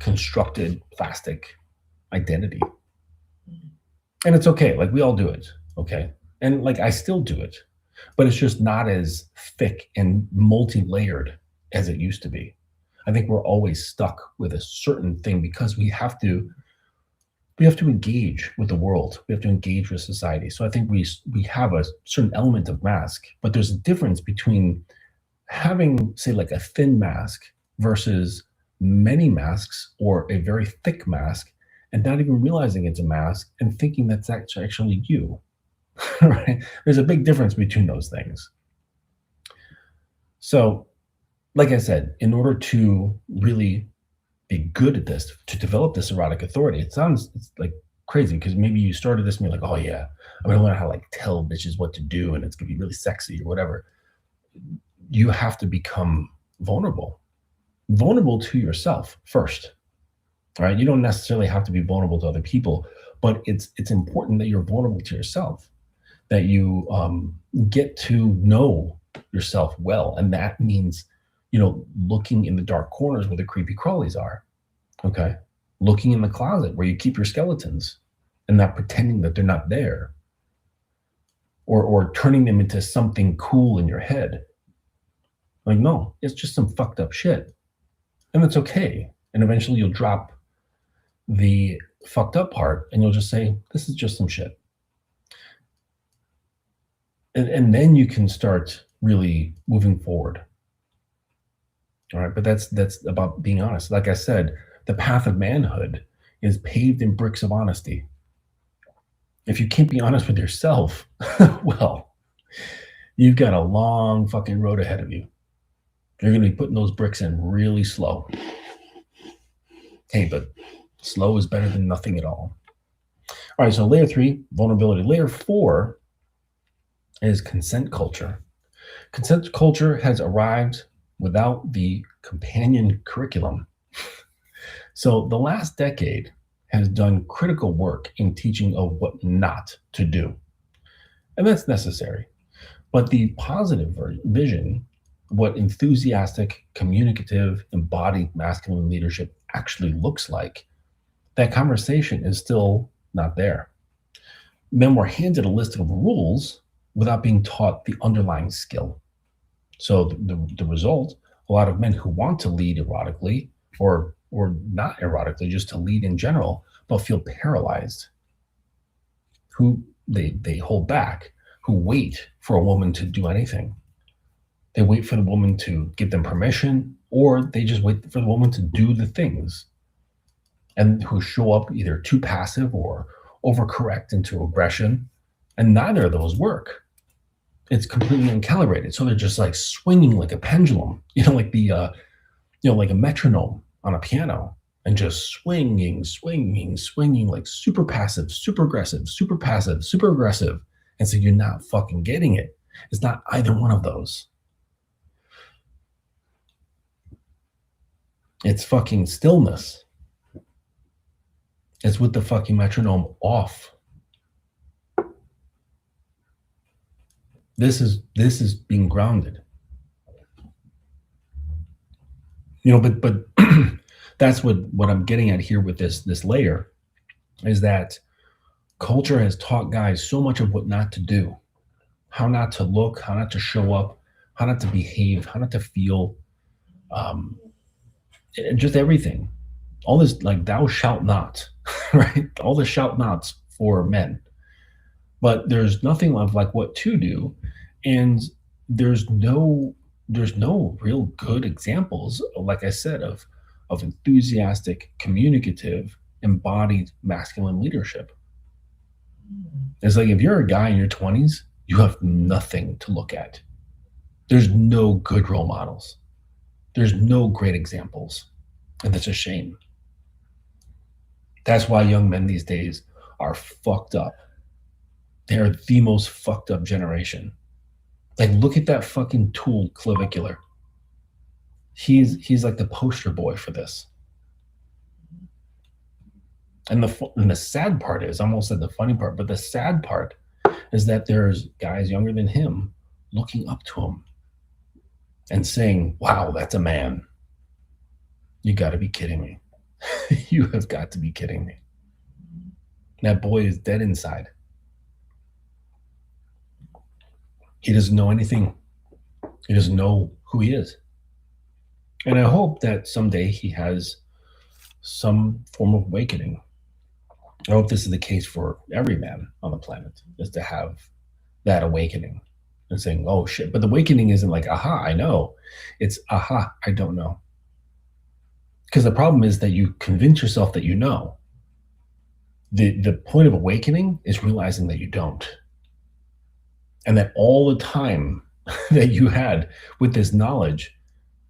constructed plastic identity. And it's okay, we all do it, okay? And I still do it, but it's just not as thick and multi-layered as it used to be. I think we're always stuck with a certain thing because we have to engage with the world. We have to engage with society. So I think we have a certain element of mask, but there's a difference between having, say, a thin mask versus many masks or a very thick mask and not even realizing it's a mask and thinking that's actually you, right? There's a big difference between those things. So, like I said, in order to really be good at this, to develop this erotic authority, it's crazy because maybe you started this and you're like, oh yeah, I'm gonna learn how to tell bitches what to do and it's gonna be really sexy or whatever. You have to become vulnerable to yourself first, right? You don't necessarily have to be vulnerable to other people, but it's important that you're vulnerable to yourself, that you get to know yourself well. And that means, looking in the dark corners where the creepy crawlies are, okay? Looking in the closet where you keep your skeletons and not pretending that they're not there, or turning them into something cool in your head. No, it's just some fucked up shit. And it's okay. And eventually you'll drop the fucked up part and you'll just say, this is just some shit. And then you can start really moving forward. All right, but that's about being honest. Like I said, the path of manhood is paved in bricks of honesty. If you can't be honest with yourself, well, you've got a long fucking road ahead of you. You're going to be putting those bricks in really slow. Hey, but slow is better than nothing at all. All right, so layer 3, vulnerability. Layer 4 is consent culture. Consent culture has arrived without the companion curriculum. So the last decade has done critical work in teaching of what not to do. And that's necessary. But the positive vision, what enthusiastic, communicative, embodied masculine leadership actually looks like, that conversation is still not there. Men were handed a list of rules without being taught the underlying skill. So the result, a lot of men who want to lead erotically or not erotically, just to lead in general, but feel paralyzed, who they hold back, who wait for a woman to do anything. They wait for the woman to give them permission, or they just wait for the woman to do the things, and who show up either too passive or overcorrect into aggression, and neither of those work. It's completely uncalibrated. So they're just swinging like a pendulum, like a metronome on a piano, and just swinging, like super passive, super aggressive, super passive, super aggressive. And so you're not fucking getting it. It's not either one of those. It's fucking stillness. It's with the fucking metronome off. This is being grounded. But that's what I'm getting at here with this layer, is that culture has taught guys so much of what not to do, how not to look, how not to show up, how not to behave, how not to feel, just everything. All this, like, thou shalt not, right? All the shalt nots for men. But there's nothing of like what to do, and there's no real good examples, like I said, of enthusiastic, communicative, embodied masculine leadership. It's like, if you're a guy in your 20s, you have nothing to look at. There's no good role models. There's no great examples. And that's a shame. That's why young men these days are fucked up. They're the most fucked up generation. Like, look at that fucking tool, clavicular. He's like the poster boy for this. And the sad part is, I almost said the funny part, but the sad part is that there's guys younger than him looking up to him and saying, wow, that's a man. You got to be kidding me. You have got to be kidding me. That boy is dead inside. He doesn't know anything. He doesn't know who he is. And I hope that someday he has some form of awakening. I hope this is the case for every man on the planet, is to have that awakening and saying, oh shit. But the awakening isn't like, aha, I know. It's, aha, I don't know. Because the problem is that you convince yourself that you know. The point of awakening is realizing that you don't. And that all the time that you had with this knowledge,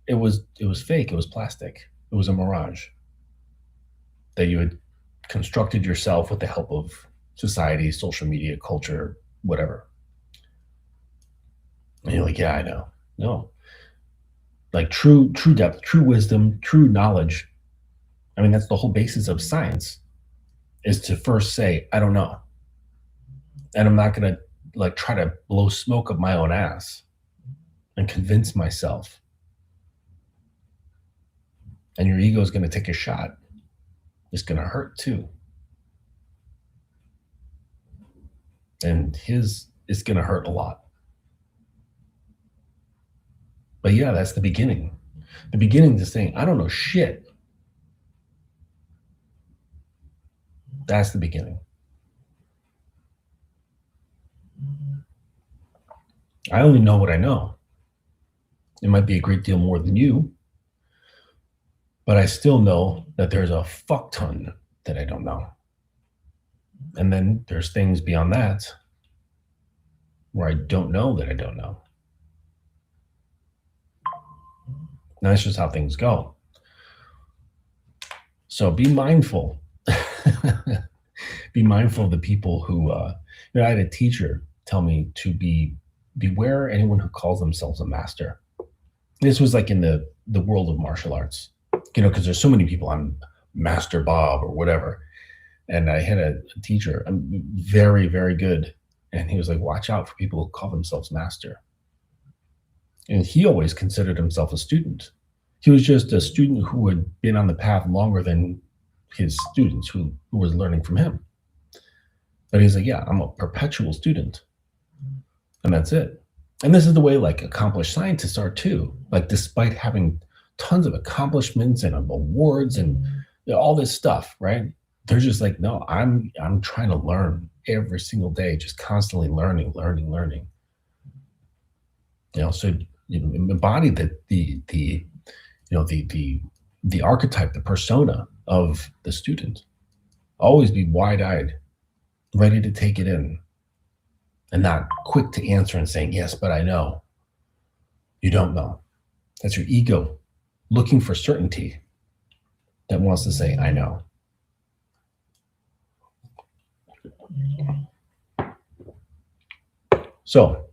it was fake, it was plastic, it was a mirage that you had constructed yourself with the help of society, social media, culture, whatever. And you're like, yeah, I know. No. Like true depth, true wisdom, true knowledge. I mean, that's the whole basis of science, is to first say, I don't know. And I'm not going to like try to blow smoke up my own ass and convince myself. And your ego is going to take a shot. It's going to hurt too. And it's going to hurt a lot. But yeah, that's the beginning. The beginning to saying, I don't know shit. That's the beginning. I only know what I know. It might be a great deal more than you, but I still know that there's a fuck ton that I don't know. And then there's things beyond that where I don't know that I don't know. Now, that's just how things go. So be mindful. Be mindful of the people who, I had a teacher tell me to beware anyone who calls themselves a master. This was like in the world of martial arts, because there's so many people, I'm Master Bob or whatever. And I had a teacher, very, very good. And he was like, watch out for people who call themselves master. And he always considered himself a student. He was just a student who had been on the path longer than his students who was learning from him. But he's like, yeah, I'm a perpetual student. And that's it. And this is the way like accomplished scientists are too. Like, despite having tons of accomplishments and awards and all this stuff, right? They're just like, no, I'm trying to learn every single day, just constantly learning. So embody the archetype, the persona of the student. Always be wide-eyed, ready to take it in, and not quick to answer and saying, yes, but I know. You don't know. That's your ego looking for certainty. that wants to say, I know. So,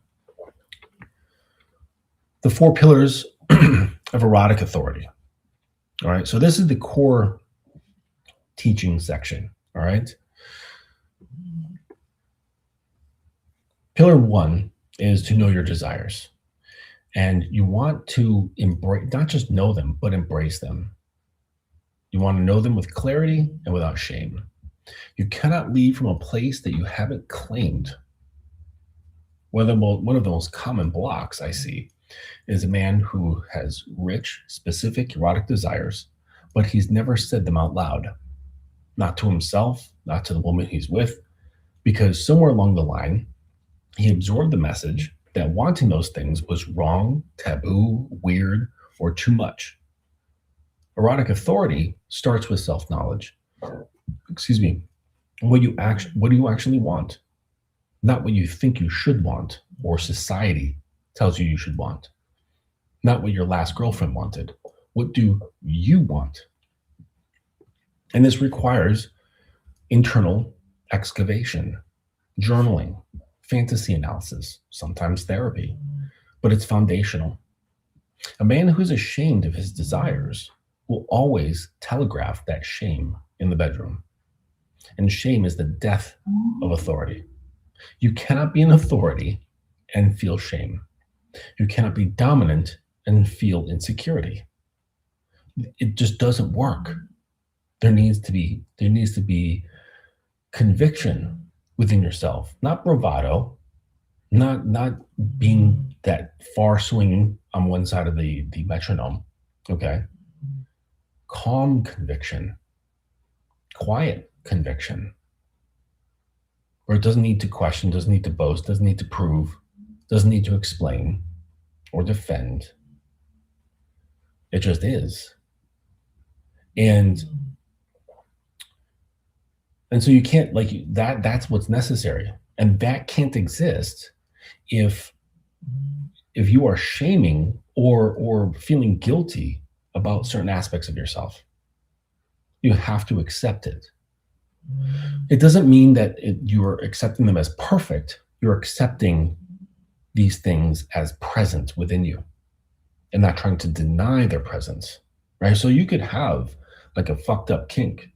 the 4 pillars of erotic authority. All right. So, this is the core teaching section. All right. Pillar 1 is to know your desires. And you want to embrace, not just know them, but embrace them. You want to know them with clarity and without shame. You cannot leave from a place that you haven't claimed. One of the most common blocks I see is a man who has rich, specific erotic desires, but he's never said them out loud. Not to himself, not to the woman he's with, because somewhere along the line, he absorbed the message that wanting those things was wrong, taboo, weird, or too much. Erotic authority starts with self-knowledge. Excuse me. What do you actually want? Not what you think you should want or society tells you should want. Not what your last girlfriend wanted. What do you want? And this requires internal excavation, journaling, fantasy analysis, sometimes therapy, but it's foundational. A man who's ashamed of his desires will always telegraph that shame in the bedroom. And shame is the death of authority. You cannot be an authority and feel shame. You cannot be dominant and feel insecurity. It just doesn't work. There needs to be conviction within yourself, not bravado, not being that far swinging on one side of the metronome. Okay. Calm conviction, quiet conviction, where it doesn't need to question, doesn't need to boast, doesn't need to prove, doesn't need to explain or defend. It just is. And so you can't, like, that's what's necessary. And that can't exist if you are shaming or feeling guilty about certain aspects of yourself. You have to accept it. It doesn't mean that you're accepting them as perfect. You're accepting these things as present within you and not trying to deny their presence, right? So you could have like a fucked up kink,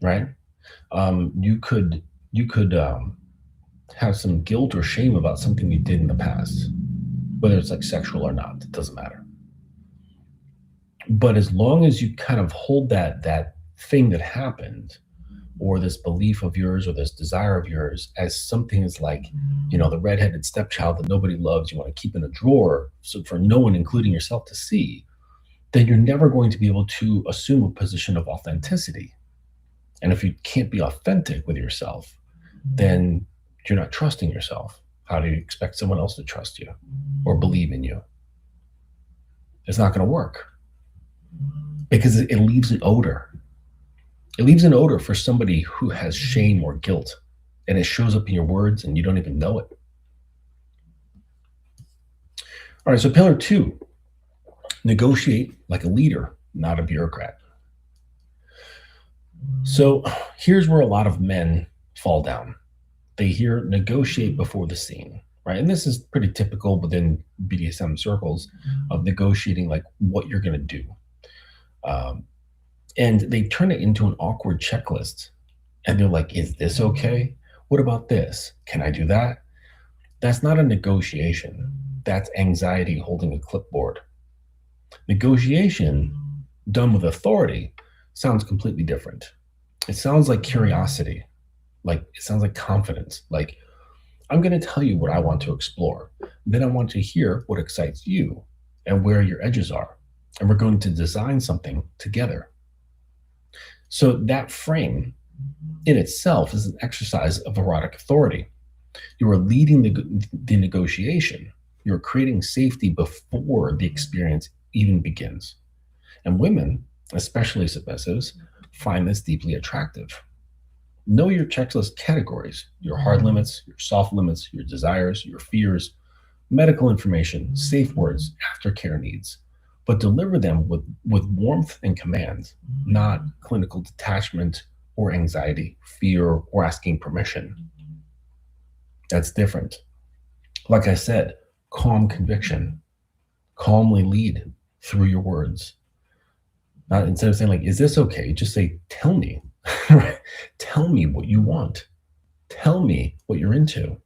right? You could have some guilt or shame about something you did in the past, whether it's like sexual or not, it doesn't matter. But as long as you kind of hold that thing that happened, or this belief of yours, or this desire of yours, as something is like, the redheaded stepchild that nobody loves, you want to keep in a drawer, so for no one, including yourself, to see, then you're never going to be able to assume a position of authenticity. And if you can't be authentic with yourself, then you're not trusting yourself. How do you expect someone else to trust you or believe in you? It's not going to work, because it leaves an odor. It leaves an odor for somebody who has shame or guilt, and it shows up in your words and you don't even know it. All right, so pillar 2, negotiate like a leader, not a bureaucrat. So here's where a lot of men fall down. They hear negotiate before the scene, right? And this is pretty typical within BDSM circles of negotiating like what you're going to do. And they turn it into an awkward checklist. And they're like, is this okay? What about this? Can I do that? That's not a negotiation. That's anxiety holding a clipboard. Negotiation done with authority sounds completely different. It sounds like curiosity. Like, it sounds like confidence. Like, I'm going to tell you what I want to explore. Then I want to hear what excites you and where your edges are. And we're going to design something together. So that frame in itself is an exercise of erotic authority. You are leading the negotiation. You're creating safety before the experience even begins. And women, especially submissives, find this deeply attractive. Know your checklist categories, your hard limits, your soft limits, your desires, your fears, medical information, safe words, aftercare needs. but deliver them with warmth and command, not clinical detachment or anxiety, fear, or asking permission. That's different. Like I said, calm conviction, calmly lead through your words. Not instead of saying like, is this okay? Just say, tell me, right? Tell me what you want. Tell me what you're into.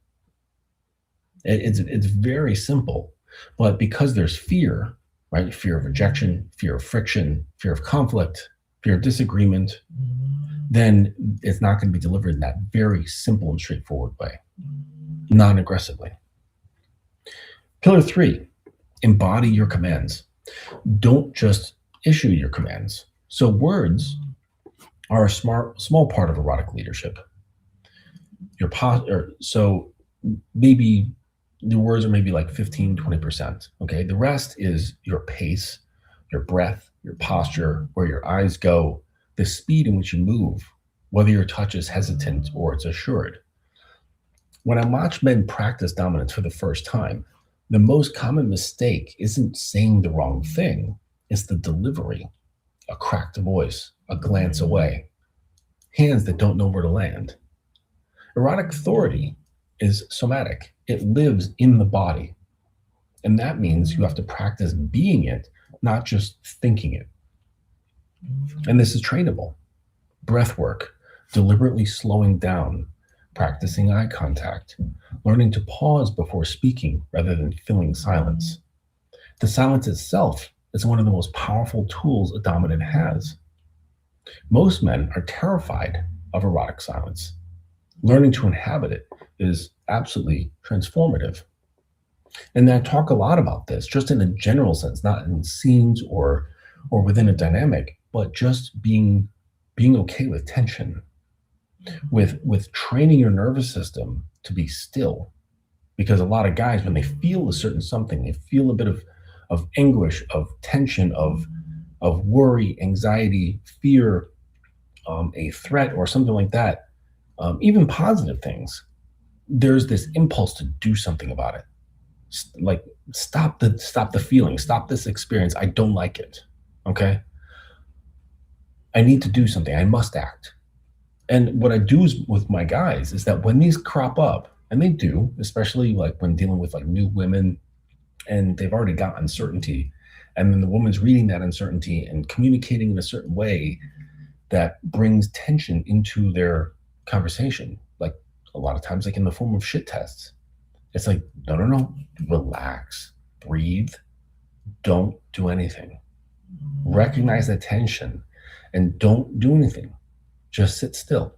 It's very simple, but because there's fear, right? Fear of rejection, fear of friction, fear of conflict, fear of disagreement, then it's not going to be delivered in that very simple and straightforward way, non-aggressively. Pillar 3, embody your commands. Don't just issue your commands. So words are a small part of erotic leadership. So maybe the words are maybe like 15, 20%. Okay. The rest is your pace, your breath, your posture, where your eyes go, the speed in which you move, whether your touch is hesitant or it's assured. When I watch men practice dominance for the first time, the most common mistake isn't saying the wrong thing, it's the delivery, a cracked voice, a glance away, hands that don't know where to land. Erotic authority is somatic. It lives in the body. And that means you have to practice being it, not just thinking it. And this is trainable. Breath work, deliberately slowing down, practicing eye contact, learning to pause before speaking rather than filling silence. The silence itself is one of the most powerful tools a dominant has. Most men are terrified of erotic silence. Learning to inhabit it is absolutely transformative. And I talk a lot about this, just in a general sense, not in scenes or within a dynamic, but just being okay with tension, with training your nervous system to be still. Because a lot of guys, when they feel a certain something, they feel a bit of anguish, of tension, of worry, anxiety, fear, a threat, or something like that. Even positive things, there's this impulse to do something about it. Like stop the feeling, stop this experience. I don't like it. Okay. I need to do something. I must act. And what I do with my guys is that when these crop up, and they do, especially like when dealing with like new women and they've already got uncertainty, and then the woman's reading that uncertainty and communicating in a certain way that brings tension into their conversation, like a lot of times, like in the form of shit tests. It's like, no, relax, breathe, don't do anything. Recognize that tension and don't do anything. Just sit still.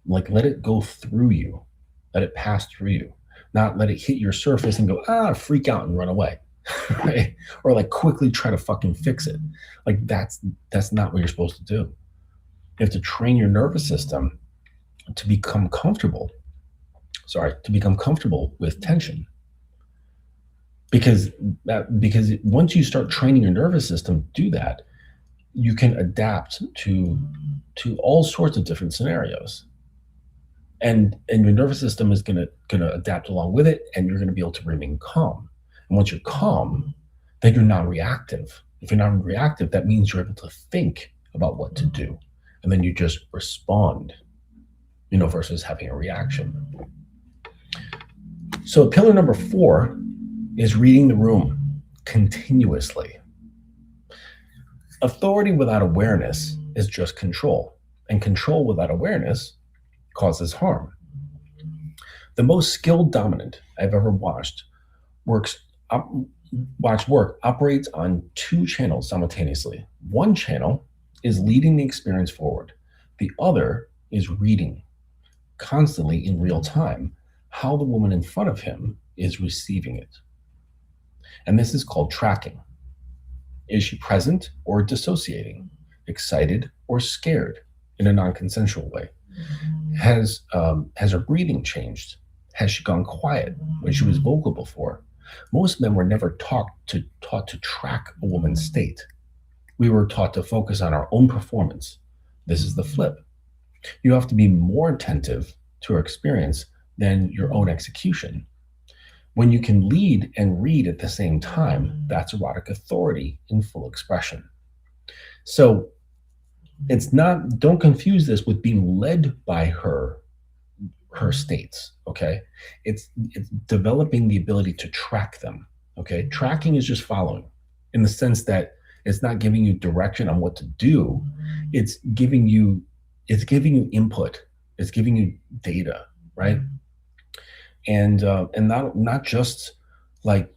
Like, let it go through you. Let it pass through you. Not let it hit your surface and go, freak out and run away. Right? Or like quickly try to fucking fix it. Like that's not what you're supposed to do. You have to train your nervous system to become comfortable with tension. Because once you start training your nervous system to do that, you can adapt to all sorts of different scenarios. And your nervous system is gonna adapt along with it, and you're gonna be able to remain calm. And once you're calm, then you're not reactive. If you're not reactive, that means you're able to think about what to do. And then you just respond, versus having a reaction. So pillar number 4 is reading the room continuously. Authority without awareness is just control, and control without awareness causes harm. The most skilled dominant I've ever watched work operates on 2 channels simultaneously. One channel is leading the experience forward. The other is reading constantly in real time how the woman in front of him is receiving it. And this is called tracking. Is she present or dissociating, excited or scared in a non-consensual way? Has her breathing changed? Has she gone quiet when she was vocal before? Most men were never taught to track a woman's state. We were taught to focus on our own performance. This is the flip. You have to be more attentive to her experience than your own execution. When you can lead and read at the same time, that's erotic authority in full expression. So it's not, don't confuse this with being led by her states. Okay. It's developing the ability to track them. Okay. Tracking is just following, in the sense that it's not giving you direction on what to do. It's giving you input. It's giving you data, right? And not just like,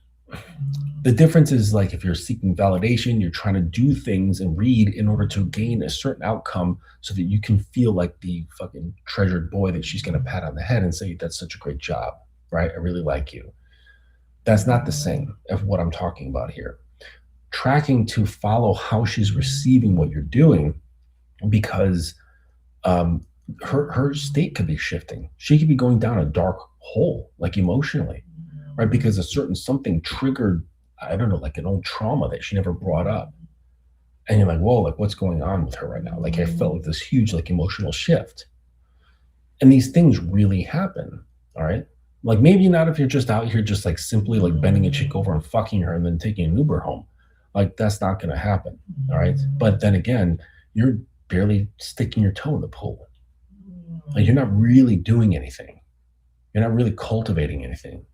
the difference is like, if you're seeking validation, you're trying to do things and read in order to gain a certain outcome so that you can feel like the fucking treasured boy that she's going to pat on the head and say, that's such a great job, right? I really like you. That's not the same of what I'm talking about here. Tracking to follow how she's receiving what you're doing, because her state could be shifting. She could be going down a dark hole, like emotionally, right? Because a certain something triggered, I don't know, like an old trauma that she never brought up. And you're like, whoa, like what's going on with her right now? Like I felt like this huge like emotional shift. And these things really happen, all right? Like maybe not if you're just out here just like simply like bending a chick over and fucking her and then taking an Uber home. Like that's not gonna happen, all right? But then again, you're barely sticking your toe in the pool. Like you're not really doing anything. You're not really cultivating anything.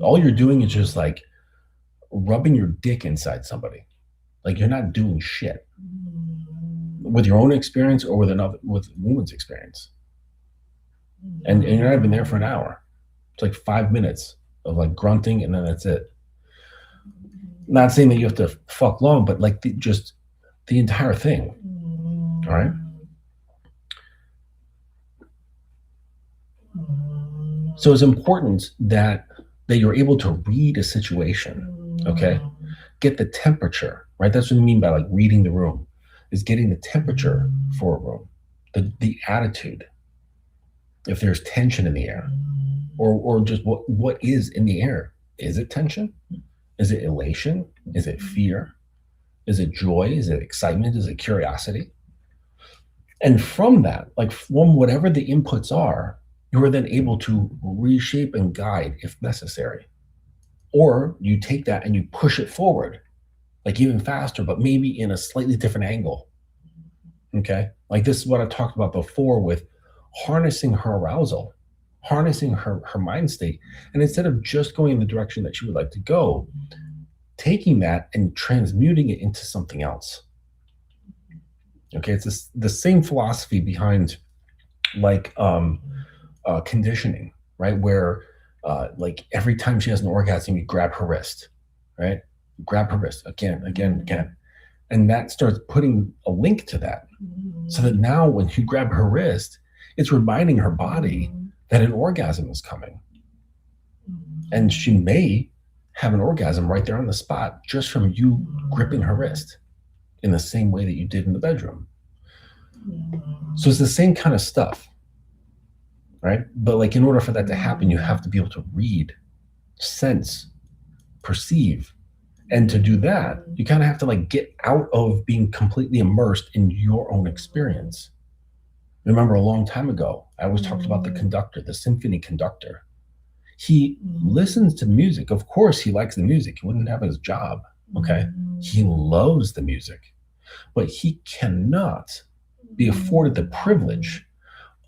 All you're doing is just like rubbing your dick inside somebody. Like you're not doing shit with your own experience or with a woman's experience. And you're not even there for an hour. It's like 5 minutes of like grunting and then that's it. Not saying that you have to fuck long, but like just the entire thing. All right. So it's important that you're able to read a situation, okay? Get the temperature, right? That's what I mean by like reading the room, is getting the temperature for a room, the attitude. If there's tension in the air, or just what is in the air. Is it tension? Is it elation? Is it fear? Is it joy? Is it excitement? Is it curiosity? And from that, like from whatever the inputs are, you are then able to reshape and guide if necessary. Or you take that and you push it forward, like even faster, but maybe in a slightly different angle. Okay. Like this is what I talked about before with harnessing her arousal, harnessing her mind state. And instead of just going in the direction that she would like to go, taking that and transmuting it into something else. Okay. It's the same philosophy behind like, conditioning, right? Where like every time she has an orgasm, you grab her wrist, right? Grab her wrist again. And that starts putting a link to that. So that now when you grab her wrist, it's reminding her body that an orgasm is coming. And she may have an orgasm right there on the spot just from you gripping her wrist in the same way that you did in the bedroom. So it's the same kind of stuff. Right? But like in order for that to happen, you have to be able to read, sense, perceive. And to do that, you kind of have to like get out of being completely immersed in your own experience. Remember a long time ago, I always talked about the conductor, the symphony conductor. He listens to music. Of course, he likes the music. He wouldn't have his job. Okay. He loves the music, but he cannot be afforded the privilege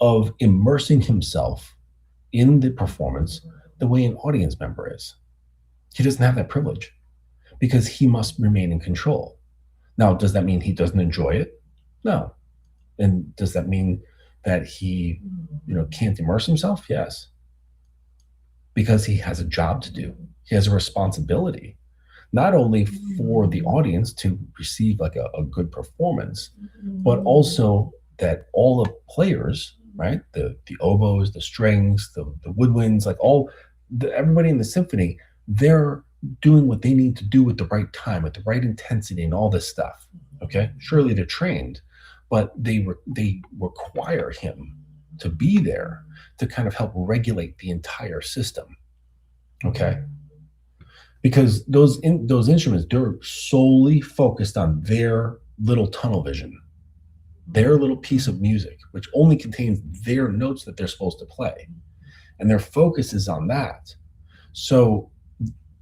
of immersing himself in the performance the way an audience member is. He doesn't have that privilege because he must remain in control. Now, does that mean he doesn't enjoy it? No. And does that mean that he, can't immerse himself? Yes. Because he has a job to do. He has a responsibility, not only for the audience to receive like a good performance, but also that all the players, right? The oboes, the strings, the woodwinds, like everybody in the symphony, they're doing what they need to do at the right time, at the right intensity and all this stuff. Okay. Surely they're trained, but they require him to be there to kind of help regulate the entire system. Okay. Because those instruments, they're solely focused on their little tunnel vision, their little piece of music, which only contains their notes that they're supposed to play. And their focus is on that. So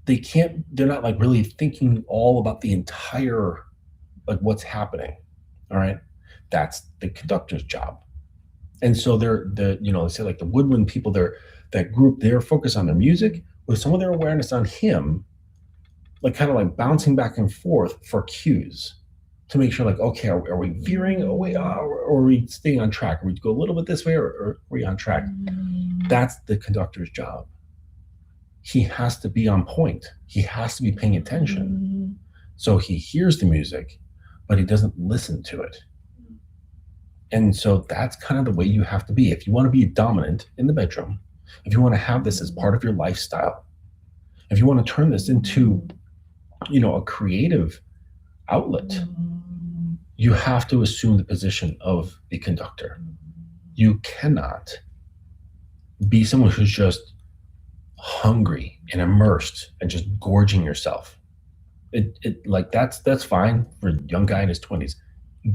they're not like really thinking all about the entire, like what's happening. All right. That's the conductor's job. And so they say like the woodwind people, that group, they're focused on their music with some of their awareness on him, like kind of like bouncing back and forth for cues to make sure like, okay, are we veering away, or are we staying on track? Are we go a little bit this way, or are we on track? That's the conductor's job. He has to be on point. He has to be paying attention. So he hears the music, but he doesn't listen to it. And so that's kind of the way you have to be. If you want to be dominant in the bedroom, if you want to have this as part of your lifestyle, if you want to turn this into, a creative outlet, you have to assume the position of the conductor. You cannot be someone who's just hungry and immersed and just gorging yourself. That's fine for a young guy in his 20s.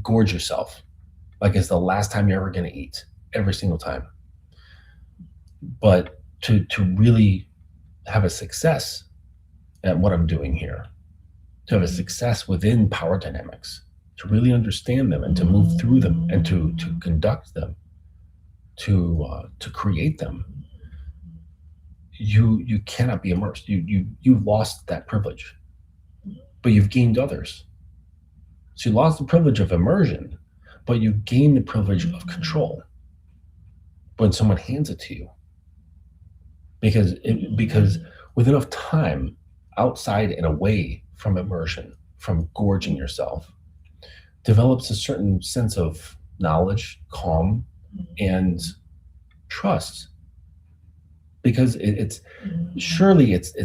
Gorge yourself like it's the last time you're ever going to eat, every single time. But to really have a success at what I'm doing here, to have a success within power dynamics, to really understand them and to move through them and to conduct them, to create them, you cannot be immersed. You've lost that privilege, but you've gained others. So you lost the privilege of immersion, but you gain the privilege of control when someone hands it to you. Because with enough time outside and away from immersion, from gorging yourself, develops a certain sense of knowledge, calm, and trust. Because it's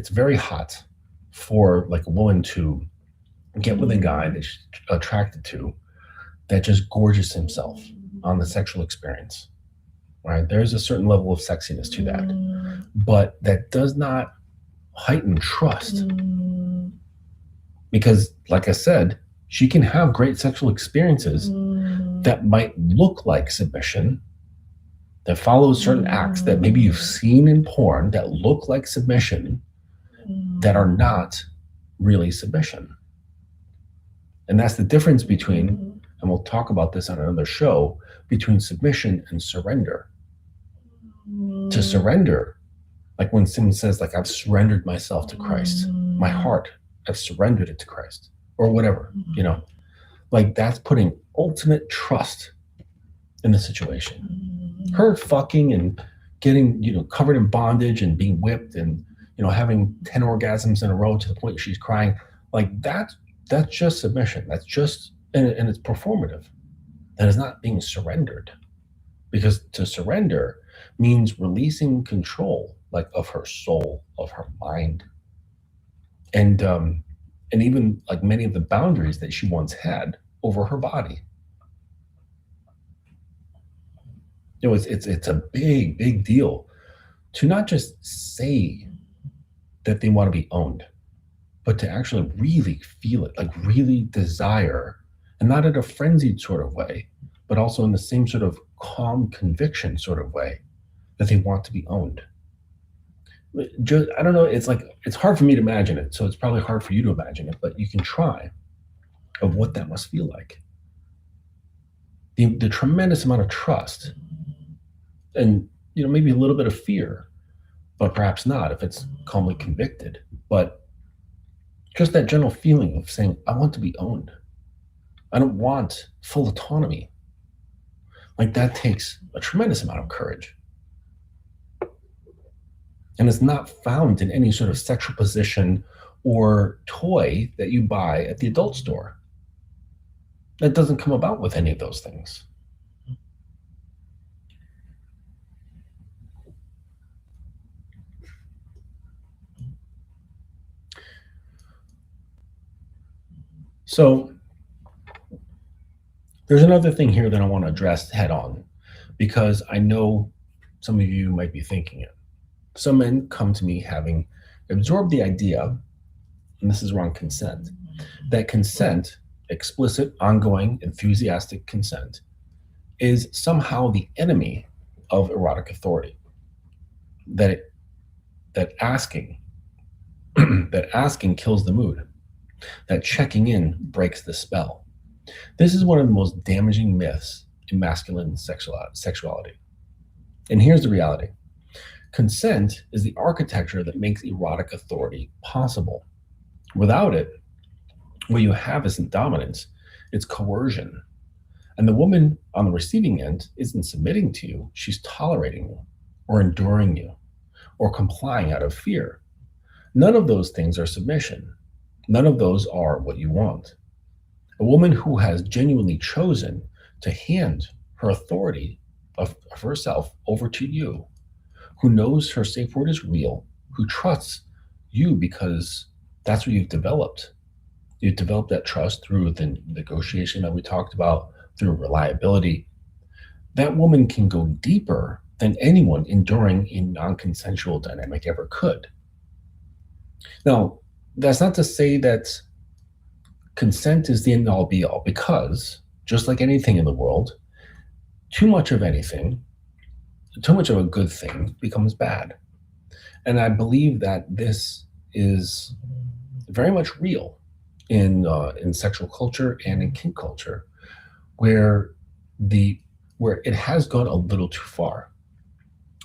very hot for like a woman to get with a guy that she's attracted to, that just gorges himself on the sexual experience, right? There's a certain level of sexiness to that, but that does not heighten trust. Because, like I said, she can have great sexual experiences that might look like submission, that follow certain acts that maybe you've seen in porn that look like submission, that are not really submission. And that's the difference between, and we'll talk about this on another show, between submission and surrender. To surrender, like when someone says, like, I've surrendered myself to Christ, my heart, I've surrendered it to Christ, or whatever, like that's putting ultimate trust in the situation. Her fucking and getting, covered in bondage and being whipped and, having 10 orgasms in a row to the point she's crying, like that's just submission. That's just, and it's performative. That is not being surrendered, because to surrender means releasing control, like of her soul, of her mind, and even like many of the boundaries that she once had over her body. It's a big deal to not just say that they want to be owned, but to actually really feel it, like really desire, and not in a frenzied sort of way, but also in the same sort of calm conviction sort of way that they want to be owned. I don't know, it's hard for me to imagine it, so it's probably hard for you to imagine it, but you can try of what that must feel like. The tremendous amount of trust, and maybe a little bit of fear, but perhaps not if it's calmly convicted, but just that general feeling of saying, I want to be owned. I don't want full autonomy. Like that takes a tremendous amount of courage. And it's not found in any sort of sexual position or toy that you buy at the adult store. That doesn't come about with any of those things. So there's another thing here that I want to address head on, because I know some of you might be thinking it. Some men come to me having absorbed the idea, and this is around consent, that consent, explicit, ongoing, enthusiastic consent, is somehow the enemy of erotic authority. That that asking that asking kills the mood, that checking in breaks the spell. This is one of the most damaging myths in masculine sexuality. And here's the reality. Consent is the architecture that makes erotic authority possible. Without it, what you have isn't dominance, it's coercion. And the woman on the receiving end isn't submitting to you, she's tolerating you, or enduring you, or complying out of fear. None of those things are submission. None of those are what you want. A woman who has genuinely chosen to hand her authority of herself over to you, who knows her safe word is real, who trusts you because that's what you've developed. You've developed that trust through the negotiation that we talked about, through reliability. That woman can go deeper than anyone enduring a non-consensual dynamic ever could. Now, that's not to say that consent is the end all be all, because just like anything in the world, too much of anything, too much of a good thing becomes bad. And I believe that this is very much real in sexual culture and in kink culture, where it has gone a little too far.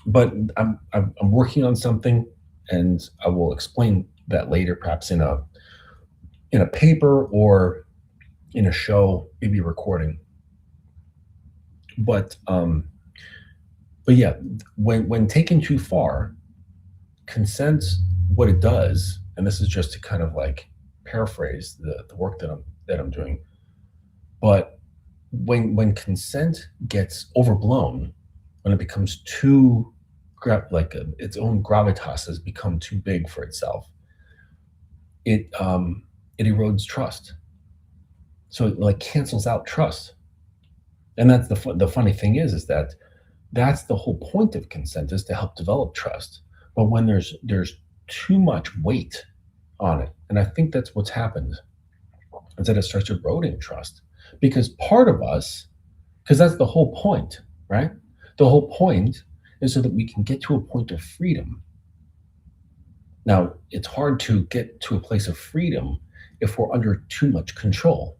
But I'm working on something, and I will explain that later, perhaps in a paper or in a show, maybe a recording. But yeah, when taken too far, consent, what it does, and this is just to kind of like paraphrase the work that I'm doing, but when consent gets overblown, when it becomes too its own gravitas has become too big for itself, it erodes trust. So it like cancels out trust. And that's the funny thing is that that's the whole point of consent, is to help develop trust. But when there's too much weight on it, and I think that's what's happened, is that it starts eroding trust. Because part of us, because that's the whole point, right? The whole point is so that we can get to a point of freedom. Now, it's hard to get to a place of freedom if we're under too much control.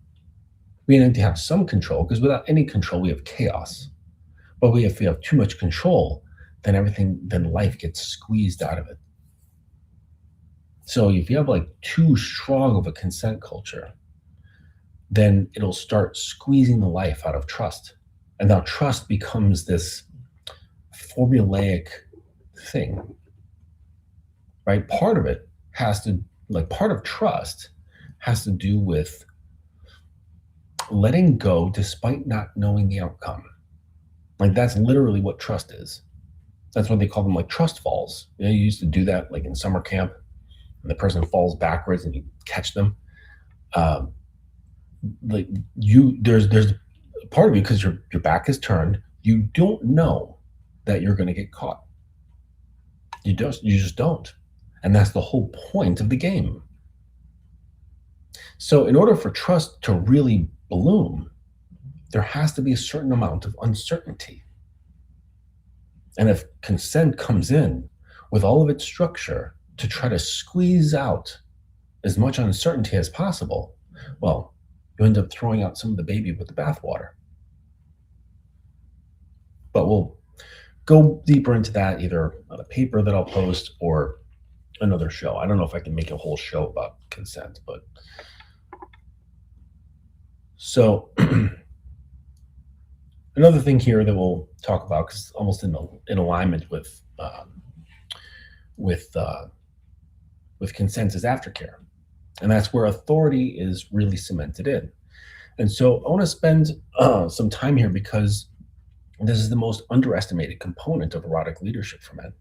We need to have some control, because without any control, we have chaos. But if we have too much control, then life gets squeezed out of it. So if you have like too strong of a consent culture, then it'll start squeezing the life out of trust. And now trust becomes this formulaic thing, right? Part of trust has to do with letting go despite not knowing the outcome. Like that's literally what trust is. That's what they call them, like trust falls. You used to do that like in summer camp, and the person falls backwards and you catch them. There's a part of you, because your back is turned, you don't know that you're going to get caught. You just don't. And that's the whole point of the game. So in order for trust to really bloom, there has to be a certain amount of uncertainty. And if consent comes in with all of its structure to try to squeeze out as much uncertainty as possible, well, you end up throwing out some of the baby with the bathwater. But we'll go deeper into that either on a paper that I'll post or another show. I don't know if I can make a whole show about consent, but so another thing here that we'll talk about, because it's almost in alignment with consent, is aftercare. And that's where authority is really cemented in. And so I want to spend some time here, because this is the most underestimated component of erotic leadership for men.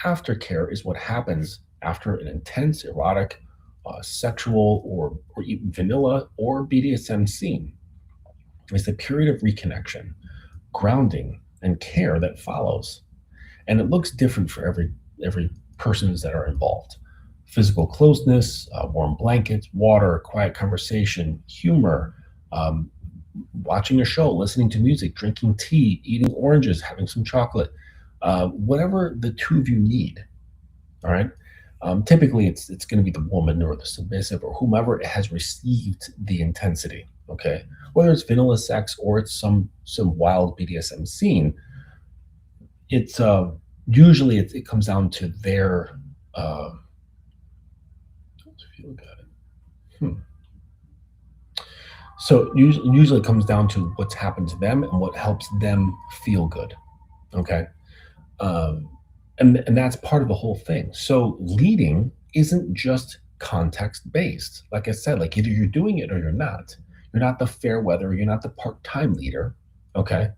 Aftercare is what happens after an intense erotic, sexual, or even vanilla or BDSM scene. It's the period of reconnection, grounding, and care that follows. And it looks different for every persons that are involved. Physical closeness, warm blankets, water, quiet conversation, humor, watching a show, listening to music, drinking tea, eating oranges, having some chocolate, whatever the two of you need. All right. Typically, it's going to be the woman or the submissive or whomever has received the intensity. Okay, whether it's vanilla sex or it's some wild BDSM scene, it's usually it comes down to their. Uh, feel good. So usually it comes down to what's happened to them and what helps them feel good. Okay. Um, and that's part of the whole thing. So leading isn't just context based. Like I said, like either you're doing it or you're not. You're not the fair weather, you're not the part-time leader. Okay.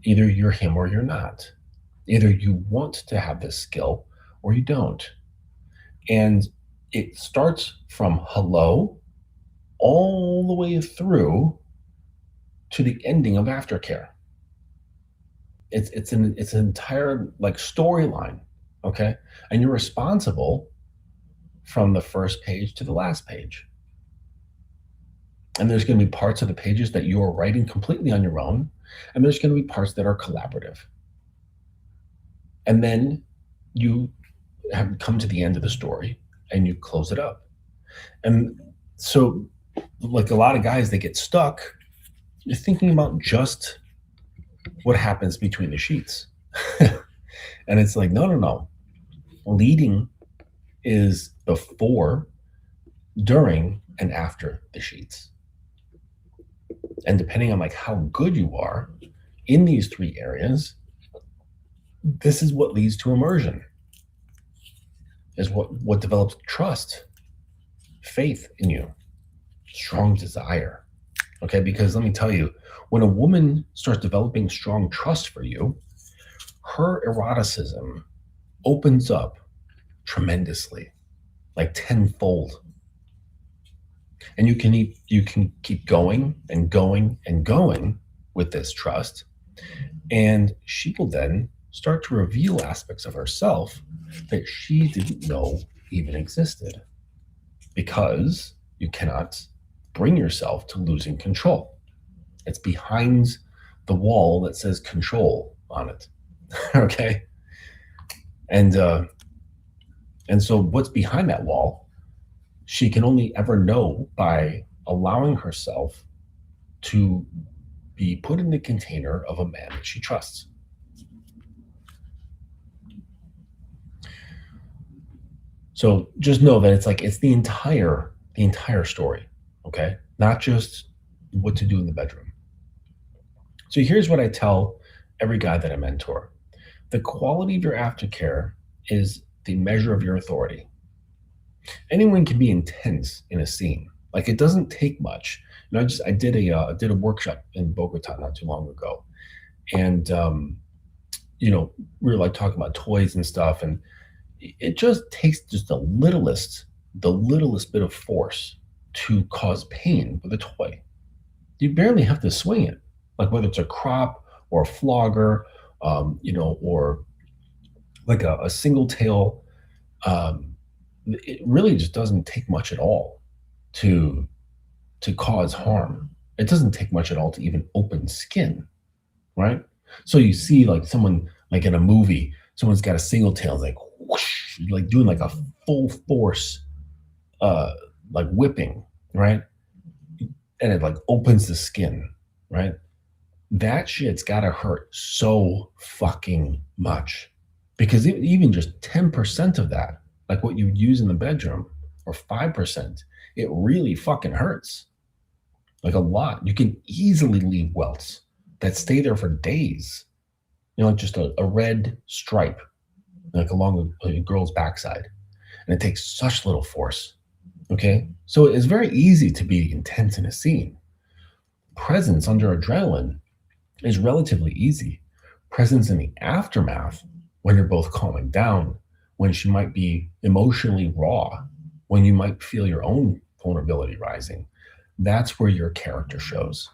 Either you're him or you're not. Either you want to have this skill or you don't. And it starts from hello all the way through to the ending of aftercare. It's an entire like storyline, okay? And you're responsible from the first page to the last page. And there's going to be parts of the pages that you're writing completely on your own, and there's going to be parts that are collaborative. And then you have come to the end of the story and you close it up. And so, like a lot of guys, they get stuck. You're thinking about just what happens between the sheets. And it's like, no, no, no. Leading is before, during, and after the sheets. And depending on like how good you are in these three areas, this is what leads to immersion. Is what develops trust, faith in you, strong desire. Okay, because let me tell you, when a woman starts developing strong trust for you, her eroticism opens up tremendously, like tenfold. And you can keep going and going and going with this trust, and she will then start to reveal aspects of herself that she didn't know even existed, because you cannot bring yourself to losing control. It's behind the wall that says control on it. Okay. And so what's behind that wall, she can only ever know by allowing herself to be put in the container of a man that she trusts. So just know that it's the entire story, okay? Not just what to do in the bedroom. So here's what I tell every guy that I mentor. The quality of your aftercare is the measure of your authority. Anyone can be intense in a scene. Like it doesn't take much. You know, I did a workshop in Bogota not too long ago, and you know, we were like talking about toys and stuff, and it just takes just the littlest bit of force to cause pain with a toy. You barely have to swing it, like whether it's a crop or a flogger, you know, or like a single tail. It really just doesn't take much at all to cause harm. It doesn't take much at all to even open skin, right? So you see like someone like in a movie, someone's got a single tail, like whoosh, like doing like a full force like whipping, right? And it like opens the skin, right? That shit's gotta hurt so fucking much, because even just 10% of that, like what you would use in the bedroom, or 5%, it really fucking hurts. Like a lot. You can easily leave welts that stay there for days. You know, like just a red stripe, like along a girl's backside. And it takes such little force. Okay. So it's very easy to be intense in a scene. Presence under adrenaline is relatively easy. Presence in the aftermath, when you're both calming down, when she might be emotionally raw, when you might feel your own vulnerability rising, that's where your character shows.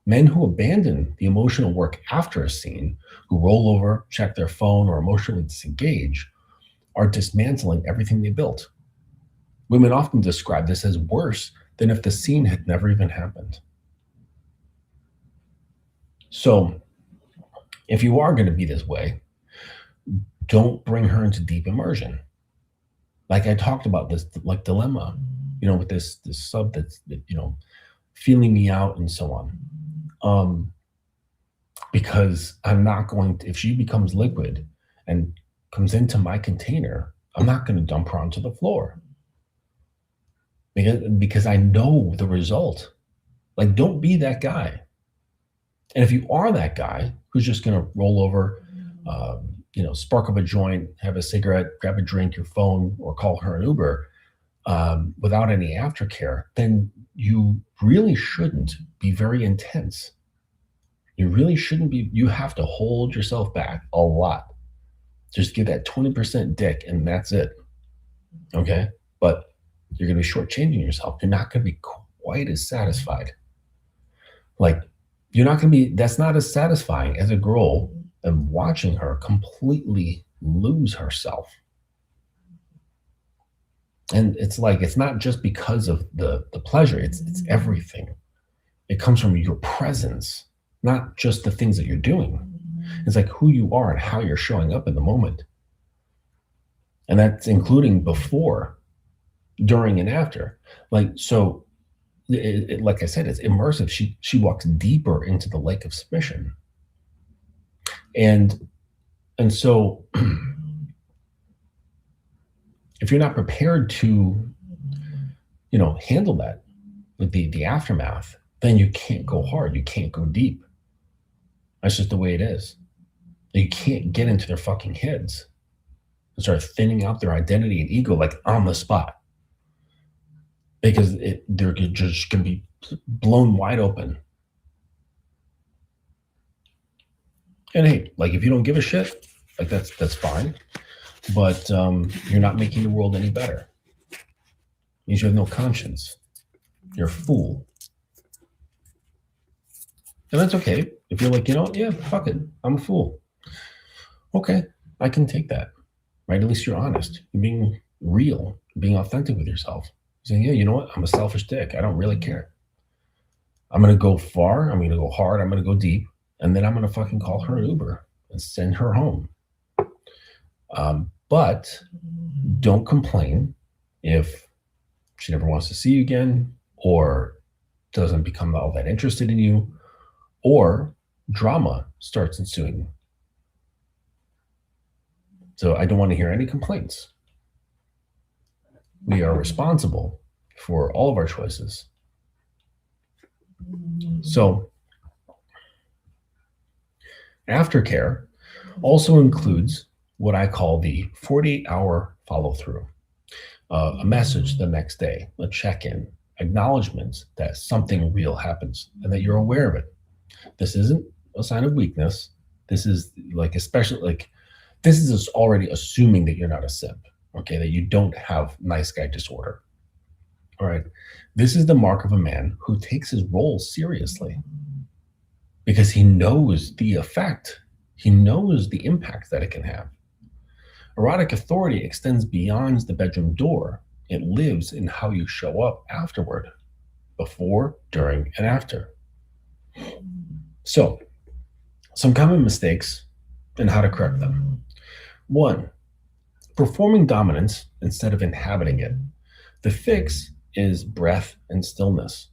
Men who abandon the emotional work after a scene, who roll over, check their phone, or emotionally disengage, are dismantling everything they built. Women often describe this as worse than if the scene had never even happened. So, if you are going to be this way, Don't bring her into deep immersion. Like I talked about this like dilemma, with this sub that's feeling me out and so on. Because I'm not going to, if she becomes liquid and comes into my container, I'm not going to dump her onto the floor because I know the result. Like, don't be that guy. And if you are that guy who's just going to roll over, spark up a joint, have a cigarette, grab a drink, your phone, or call her an Uber without any aftercare, then you really shouldn't be very intense. You really shouldn't be. You have to hold yourself back a lot. Just give that 20% dick, and that's it. Okay? But you're going to be shortchanging yourself. You're not going to be quite as satisfied. Like, you're not going to be, that's not as satisfying as a girl and watching her completely lose herself. And it's like, it's not just because of the pleasure, it's everything. It comes from your presence, not just the things that you're doing. It's like who you are and how you're showing up in the moment. And that's including before, during, and after. Like, so, like I said, it's immersive. She walks deeper into the lake of submission. And so if you're not prepared to, handle that, like the aftermath, then you can't go hard. You can't go deep. That's just the way it is. You can't get into their fucking heads and start thinning out their identity and ego like on the spot. Because they're just going to be blown wide open. And hey, like if you don't give a shit, like that's fine. But you're not making the world any better. It means you have no conscience. You're a fool. And that's okay. If you're like, yeah, fuck it. I'm a fool. Okay, I can take that. Right? At least you're honest. You're being real, being authentic with yourself. Saying, yeah, you know what? I'm a selfish dick. I don't really care. I'm going to go far. I'm going to go hard. I'm going to go deep. And then I'm going to fucking call her an Uber and send her home. But don't complain if she never wants to see you again or doesn't become all that interested in you or drama starts ensuing. So I don't want to hear any complaints. We are responsible for all of our choices. So aftercare also includes what I call the 48-hour follow-through, a message the next day, a check-in, acknowledgments that something real happens and that you're aware of it. This isn't a sign of weakness. This is this is already assuming that you're not a simp, okay, that you don't have nice guy disorder. All right. This is the mark of a man who takes his role seriously because he knows the effect. He knows the impact that it can have. Erotic authority extends beyond the bedroom door. It lives in how you show up afterward, before, during, and after. So, some common mistakes and how to correct them. 1, performing dominance instead of inhabiting it. The fix is breath and stillness.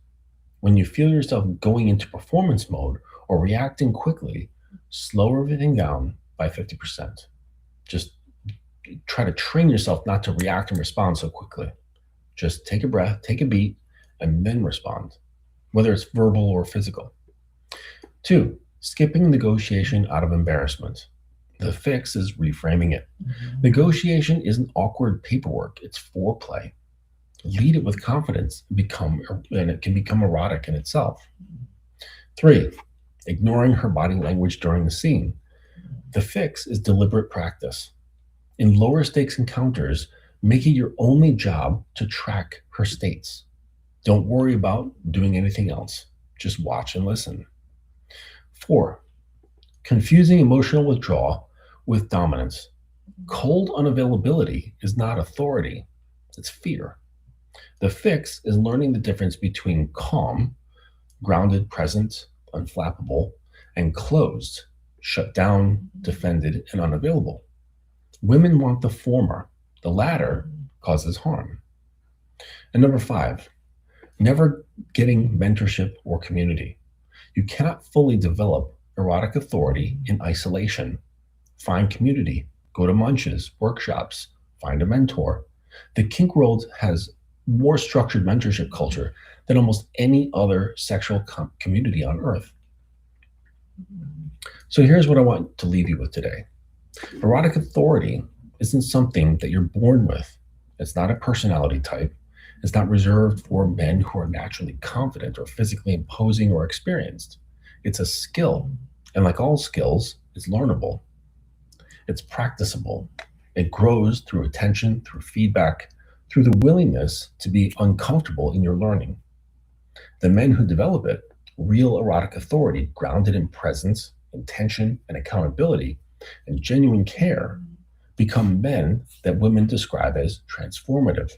When you feel yourself going into performance mode or reacting quickly, slow everything down by 50%. Just try to train yourself not to react and respond so quickly. Just take a breath, take a beat, and then respond, whether it's verbal or physical. 2, skipping negotiation out of embarrassment. The fix is reframing it. Negotiation isn't awkward paperwork, it's foreplay. Lead it with confidence, and it can become erotic in itself. 3, ignoring her body language during the scene. The fix is deliberate practice. In lower stakes encounters, make it your only job to track her states. Don't worry about doing anything else. Just watch and listen. 4, confusing emotional withdrawal with dominance. Cold unavailability is not authority, it's fear. The fix is learning the difference between calm, grounded, present, unflappable, and closed, shut down, defended, and unavailable. Women want the former, the latter causes harm. And number 5, never getting mentorship or community. You cannot fully develop erotic authority in isolation. Find community, go to munches, workshops, find a mentor. The kink world has more structured mentorship culture than almost any other sexual community on earth. So here's what I want to leave you with today. Erotic authority isn't something that you're born with. It's not a personality type. It's not reserved for men who are naturally confident or physically imposing or experienced. It's a skill. And like all skills, it's learnable. It's practicable. It grows through attention, through feedback, through the willingness to be uncomfortable in your learning. The men who develop it, real erotic authority grounded in presence, intention, and accountability, and genuine care, become men that women describe as transformative.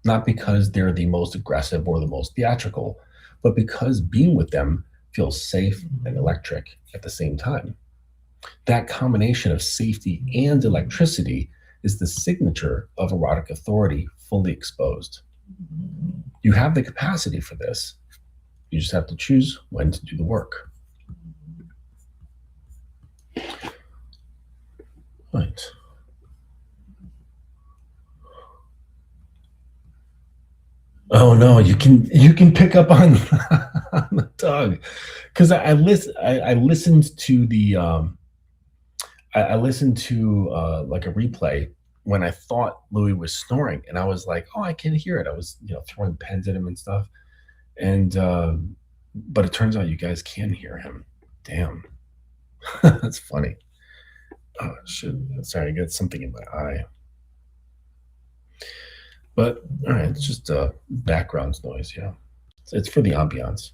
Not because they're the most aggressive or the most theatrical, but because being with them feels safe and electric at the same time. That combination of safety and electricity is the signature of erotic authority fully exposed. You have the capacity for this. You just have to choose when to do the work. Right. Oh no, you can pick up on, on the dog, because I listened to the I listened to like a replay when I thought Louis was snoring, and I was like, oh, I can hear it. I was throwing pens at him and stuff, and but it turns out you guys can hear him. Damn, that's funny. Oh shit! Sorry, I got something in my eye. But all right, it's just background noise. Yeah, it's for the ambiance.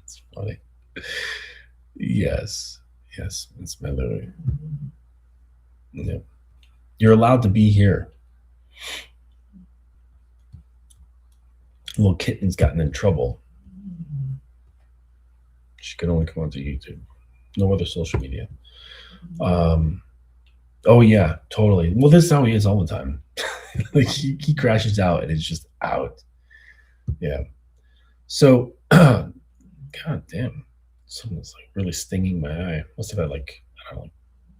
It's funny. Yes, it's my Louis. Yeah. You're allowed to be here. Little kitten's gotten in trouble. She can only come onto YouTube. No other social media. Oh yeah, totally. Well, this is how he is all the time. Like he crashes out and it's just out. Yeah. So, God damn, someone's like really stinging my eye. Must have had like, I don't know, like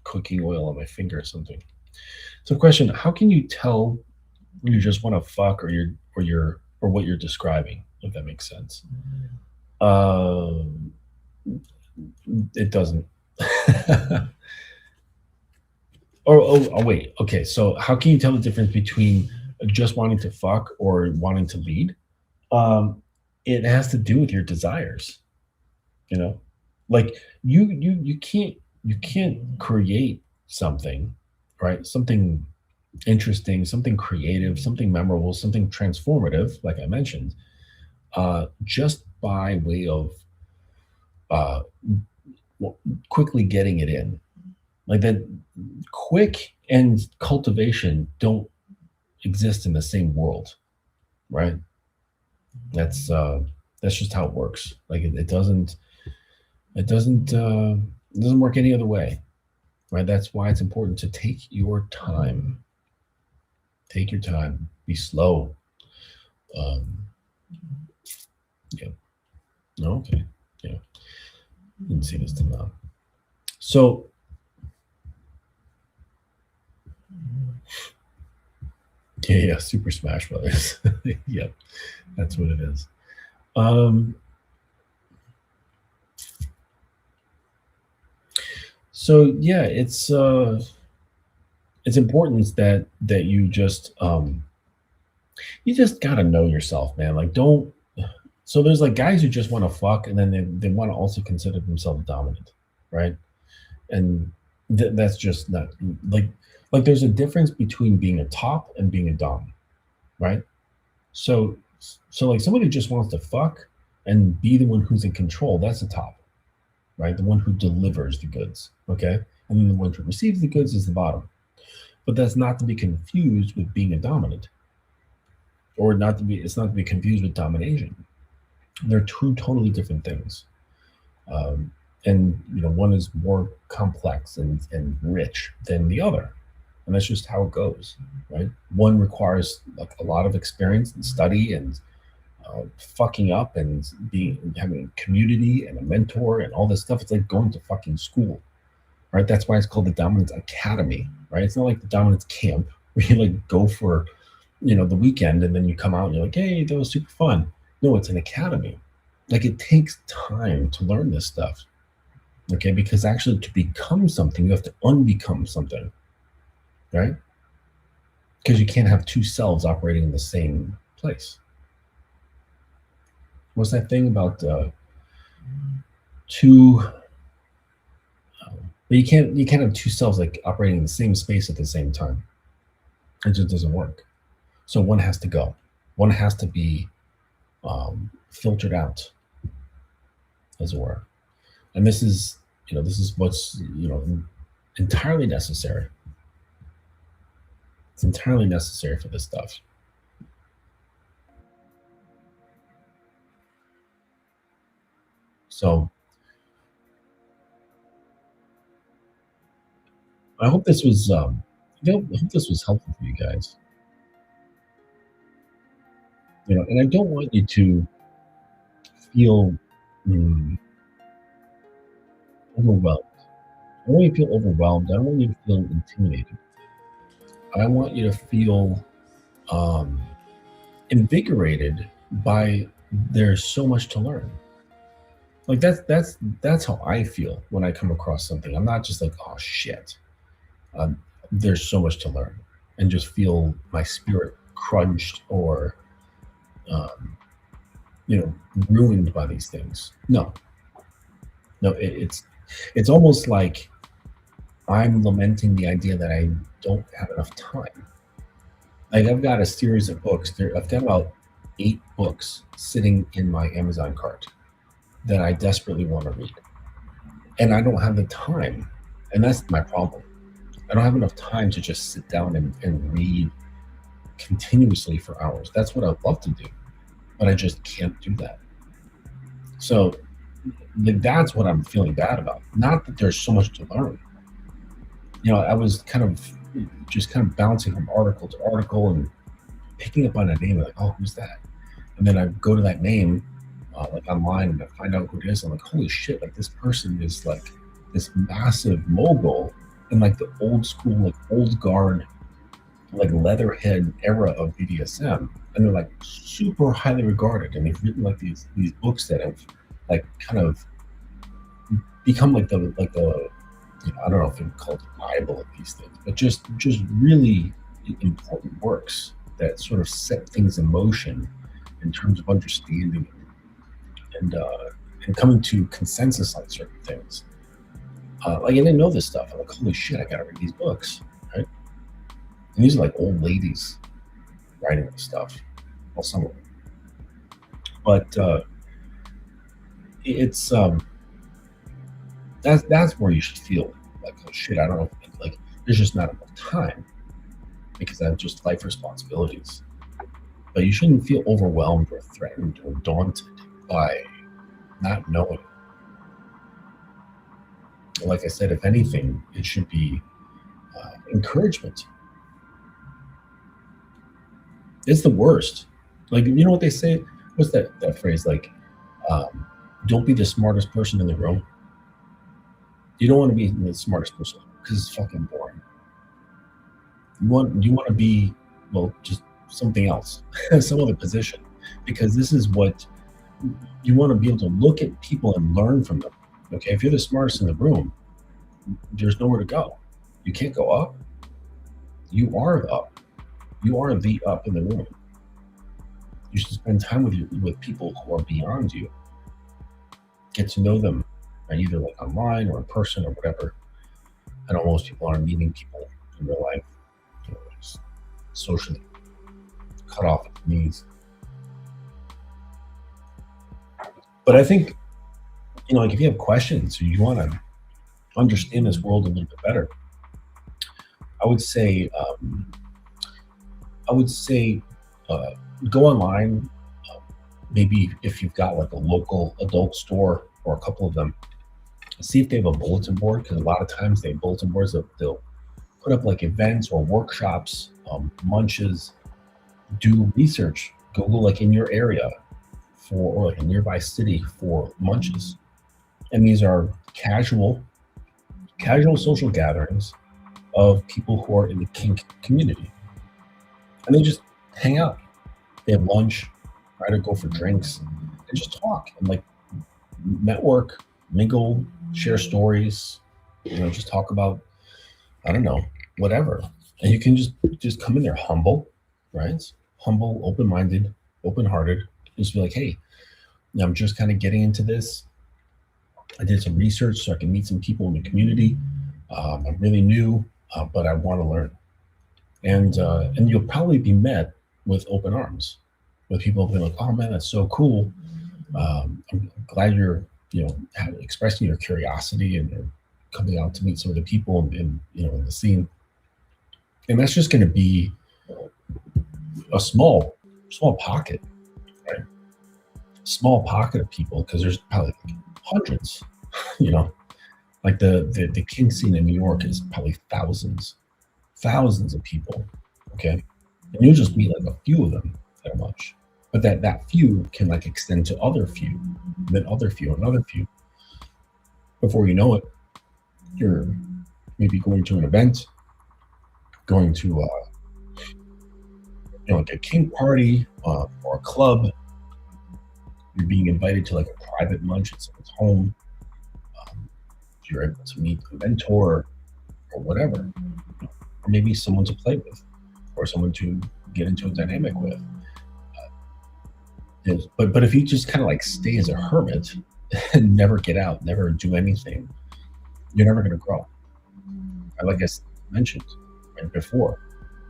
cooking oil on my finger or something. So, question: how can you tell you just want to fuck or what you're describing? If that makes sense. It doesn't. Oh, wait. Okay, so how can you tell the difference between just wanting to fuck or wanting to lead? It has to do with your desires. Like you can't create something, right? Something interesting, something creative, something memorable, something transformative, like I mentioned, just by way of quickly getting it in. Like that, quick and cultivation don't exist in the same world, right? That's just how it works. Like it doesn't work any other way, right? That's why it's important to take your time. Take your time. Be slow. Yeah. Okay. Yeah. Didn't see this till now. So. Yeah, Super Smash Brothers. Yep, that's what it is. So yeah, it's important that you just gotta know yourself, man. Like don't. So there's like guys who just want to fuck, and then they want to also consider themselves dominant, right? And that's just not like there's a difference between being a top and being a dom, right? So like somebody who just wants to fuck and be the one who's in control, that's a top, right? The one who delivers the goods, okay? And then the one who receives the goods is the bottom. But that's not to be confused with being a dominant, or it's not to be confused with domination. They're two totally different things. and one is more complex and rich than the other, and that's just how it goes, right? One requires like a lot of experience and study and fucking up and being having a community and a mentor and all this stuff. It's like going to fucking school, right? That's why it's called the Dominance Academy, right? It's not like the Dominance Camp where you like go for the weekend and then you come out and you're like, hey, that was super fun. No, it's an academy. Like it takes time to learn this stuff. Okay, because actually to become something, you have to unbecome something, right? Because you can't have two selves operating in the same place. What's that thing about two? But you can't have two selves like operating in the same space at the same time. It just doesn't work. So one has to go. One has to be filtered out, as it were. And this is what's entirely necessary. It's entirely necessary for this stuff. So I hope this was I hope this was helpful for you guys. And I don't want you to feel mm, overwhelmed. I don't want you to feel overwhelmed. I don't want you to feel intimidated. I want you to feel um, invigorated by there's so much to learn. Like that's how I feel when I come across something. I'm not just like, oh shit. Um, there's so much to learn, and just feel my spirit crunched or um, ruined by these things. No, no, it's almost like I'm lamenting the idea that I don't have enough time. Like I've got a series of books. I've got about 8 books sitting in my Amazon cart that I desperately want to read, and I don't have the time. And that's my problem. I don't have enough time to just sit down and read continuously for hours. That's what I love to do, but I just can't do that. So that's what I'm feeling bad about. Not that there's so much to learn. I was kind of bouncing from article to article and picking up on a name, like, oh, who's that? And then I go to that name, like online, and I find out who it is. I'm like, holy shit! Like this person is like this massive mogul in like the old school, like old guard, like leatherhead era of BDSM, and they're like super highly regarded, and they've written like these books that have like kind of become like the I don't know if they're called the Bible of these things, but just really important works that sort of set things in motion in terms of understanding and and coming to consensus on certain things. Like I didn't know this stuff. I'm like, holy shit, I gotta read these books, right? And these are like old ladies writing this stuff. Well, some of them, but it's that's where you should feel like, oh shit, I don't know, like there's just not enough time because I have just life responsibilities. But you shouldn't feel overwhelmed or threatened or daunted by not knowing. Like I said, if anything, it should be encouragement. It's the worst. Like, you know what they say? What's that phrase? Like, um, don't be the smartest person in the room. You don't want to be the smartest person because it's fucking boring. You want to be, well, just something else, some other position, because this is what you want to be able to look at people and learn from them. Okay, if you're the smartest in the room, there's nowhere to go. You can't go up. You are up. You are the up in the room. You should spend time with people who are beyond you. Get to know them, either like online or in person or whatever. I know most people aren't meeting people in real life, just socially cut off at the knees. But I think, like if you have questions or you want to understand this world a little bit better, I would say, I would say, uh, go online. Maybe if you've got like a local adult store or a couple of them, See if they have a bulletin board, because a lot of times they have bulletin boards that they'll put up like events or workshops, munches. Do research, Google like in your area for, or like a nearby city for munches. And these are casual social gatherings of people who are in the kink community. And they just hang out. They have lunch, try to go for drinks, and just talk and like network, mingle, share stories, just talk about, I don't know, whatever. And you can just come in there humble, right? Humble, open-minded, open-hearted. Just be like, hey, I'm just kind of getting into this. I did some research so I can meet some people in the community. I'm really new, but I want to learn. And you'll probably be met with open arms, with people being like, oh man, that's so cool. I'm glad you're, expressing your curiosity and you're coming out to meet some of the people in the scene. And that's just going to be a small pocket, right? Small pocket of people, because there's probably like hundreds, like the kink scene in New York is probably thousands of people. Okay. And you'll just meet like a few of them that much. But that few can like extend to other few, then other few, another few. Before you know it, you're maybe going to an event, going to like a kink party or a club. You're being invited to like a private munch at someone's home. You're able to meet a mentor or whatever, or maybe someone to play with, or someone to get into a dynamic with. But if you just kind of like stay as a hermit and never get out, never do anything, you're never going to grow. Like I mentioned right before,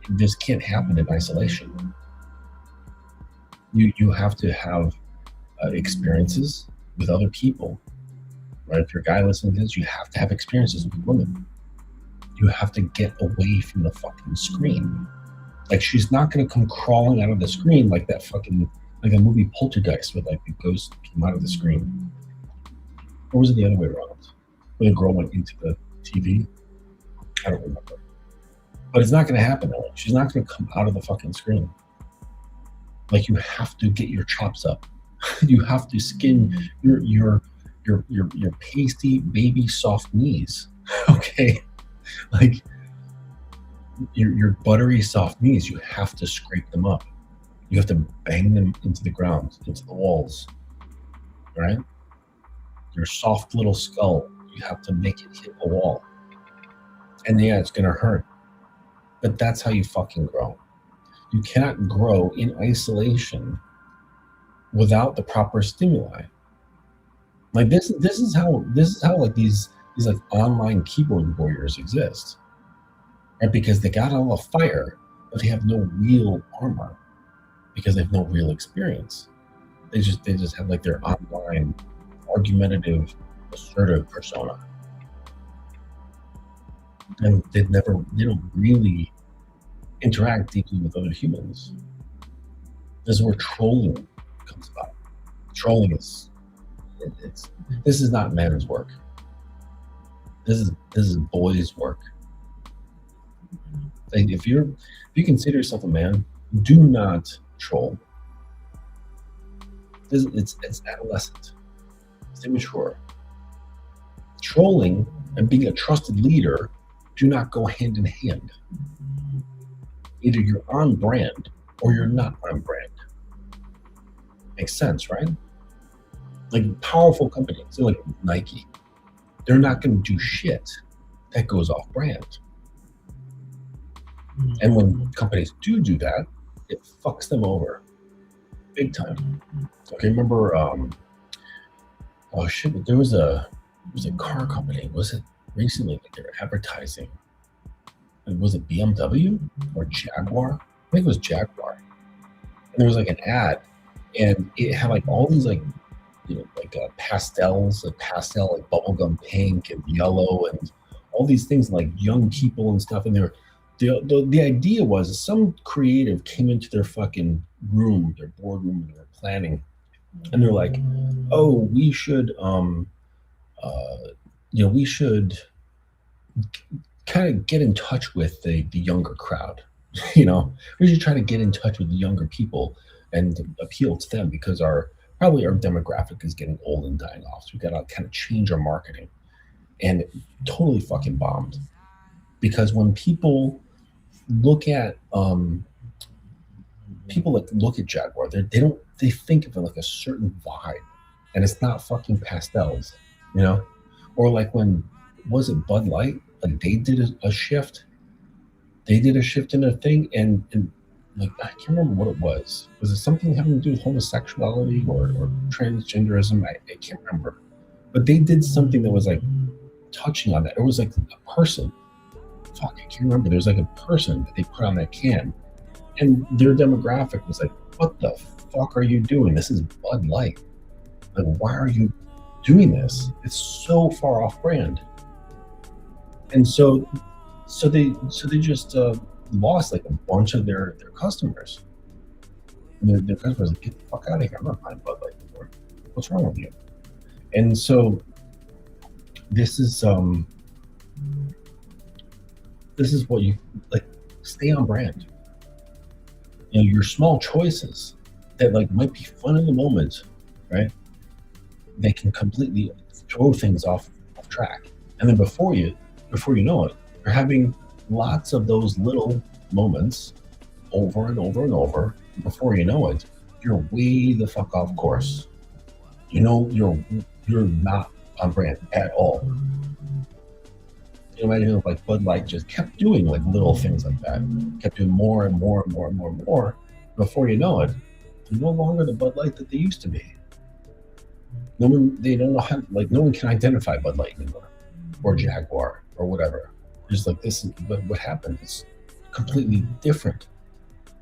this can't happen in isolation. You have to have experiences with other people, right? If you're a guy listening to this, you have to have experiences with women. You have to get away from the fucking screen. Like, she's not going to come crawling out of the screen like that fucking, like a movie Poltergeist where like the ghost came out of the screen. Or was it the other way around? Where the girl went into the TV? I don't remember. But it's not going to happen. She's not going to come out of the fucking screen. Like, you have to get your chops up. You have to skin your pasty baby soft knees. Okay, like your buttery soft knees. You have to scrape them up. You have to bang them into the ground, into the walls. Right? Your soft little skull. You have to make it hit a wall. And yeah, it's gonna hurt. But that's how you fucking grow. You cannot grow in isolation without the proper stimuli. Like this is how like these like online keyboard warriors exist. Right? Because they got all the fire, but they have no real armor because they have no real experience. They just have like their online argumentative, assertive persona. And they don't really interact deeply with other humans. This is where trolling comes about. Trolling is this is not men's work. This is boys' work. Like if you consider yourself a man, do not troll. It's adolescent. It's immature. Trolling and being a trusted leader do not go hand in hand. Either you're on brand or you're not on brand. Makes sense, right? Like powerful companies, like Nike, they're not going to do shit that goes off brand. And when companies do that, it fucks them over big time. Okay, remember? Oh shit! There was a car company. Was it recently that they were advertising? Was it BMW or Jaguar? I think it was Jaguar. And there was like an ad, and it had like all these like pastels, like pastel, like bubblegum pink and yellow, and all these things, like young people and stuff. And the idea was some creative came into their fucking room, their boardroom, and they were planning, and they're like, "Oh, we should we should kind of get in touch with the younger crowd. We should try to get in touch with the younger people and appeal to them, because probably our demographic is getting old and dying off. So we got to kind of change our marketing, and it totally fucking bombed, because when people look at Jaguar, they think of it like a certain vibe, and it's not fucking pastels, or like when was it Bud Light? Like they did a shift. They did a shift in a thing, and like I can't remember what it was. Was it something having to do with homosexuality or transgenderism? I can't remember. But they did something that was like touching on that. It was like a person. Fuck, I can't remember. There's like a person that they put on that can, and their demographic was like, "What the fuck are you doing? This is Bud Light. Like, why are you doing this? It's so far off brand." And so they just lost like a bunch of their customers. And their customers like, get the fuck out of here! I'm not buying Bud Light anymore. What's wrong with you? And so this is what you like. Stay on brand. Your small choices that like might be fun in the moment, right? They can completely throw things off track, and then before you know it, you're having lots of those little moments over and over and over. Before you know it, you're way the fuck off course. You're not on brand at all. Imagine if like Bud Light just kept doing like little things like that, kept doing more and more and more and more and more. Before you know it, they're no longer the Bud Light that they used to be. They don't know how, like, no one can identify Bud Light anymore, or Jaguar, or whatever. Just like this, what happened is completely different.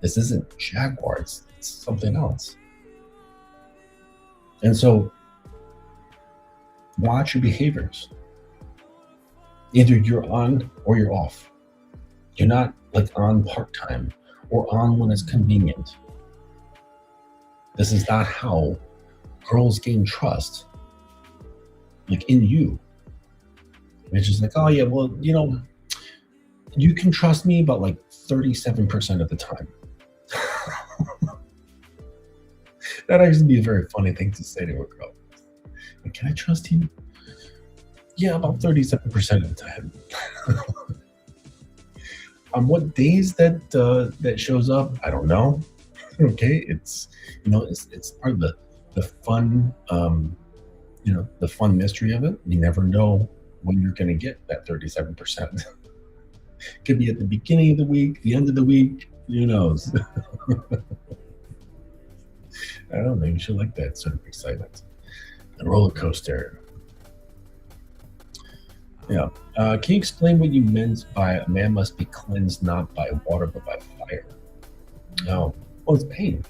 This isn't Jaguar, it's something else. And so, watch your behaviors. Either you're on or you're off. You're not like on part-time or on when it's convenient. This is not how girls gain trust, like in you. It's just like, oh yeah, well, you can trust me about like 37% of the time. That'd actually be a very funny thing to say to a girl. Like, can I trust you? Yeah, about 37% of the time. On what days that shows up, I don't know. Okay, it's part of the fun, the fun mystery of it. You never know when you're going to get that 37%. Could be at the beginning of the week, the end of the week. Who knows? I don't know. Maybe she'll like that sort of excitement. A roller coaster. Yeah. Can you explain what you meant by a man must be cleansed not by water but by fire? No. Well, it's pain.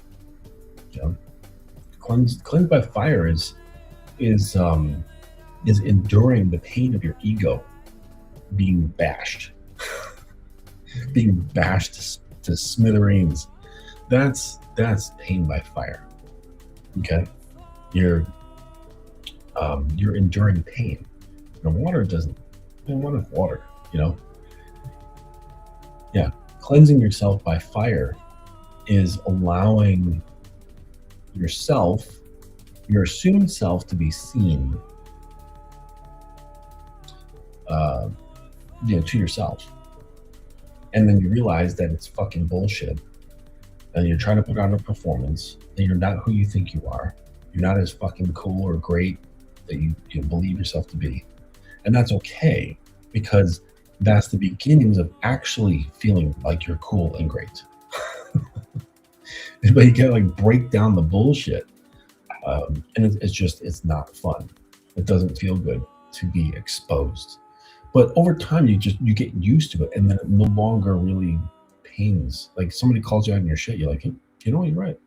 Cleansed by fire is enduring the pain of your ego being bashed, being bashed to smithereens. That's pain by fire. Okay, you're enduring pain. Water doesn't. Water's water. Yeah, cleansing yourself by fire is allowing yourself, your assumed self, to be seen. To yourself, and then you realize that it's fucking bullshit, and you're trying to put on a performance, and you're not who you think you are. You're not as fucking cool or great that you believe yourself to be, and that's okay, because that's the beginnings of actually feeling like you're cool and great. But you gotta like break down the bullshit, and it's not fun. It doesn't feel good to be exposed. But over time, you get used to it, and then it no longer really pains. Like somebody calls you out on your shit, you're like, you're right.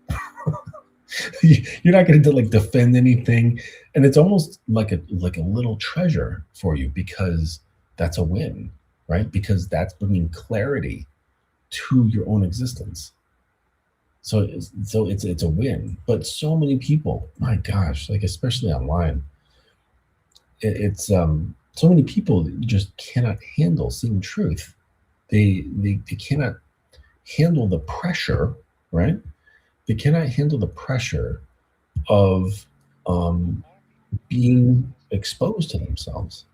You're not going to like defend anything, and it's almost like a little treasure for you, because that's a win, right? Because that's bringing clarity to your own existence. So it's a win. But so many people, my gosh, like especially online, it's So many people just cannot handle seeing truth. They cannot handle the pressure, right? They cannot handle the pressure of being exposed to themselves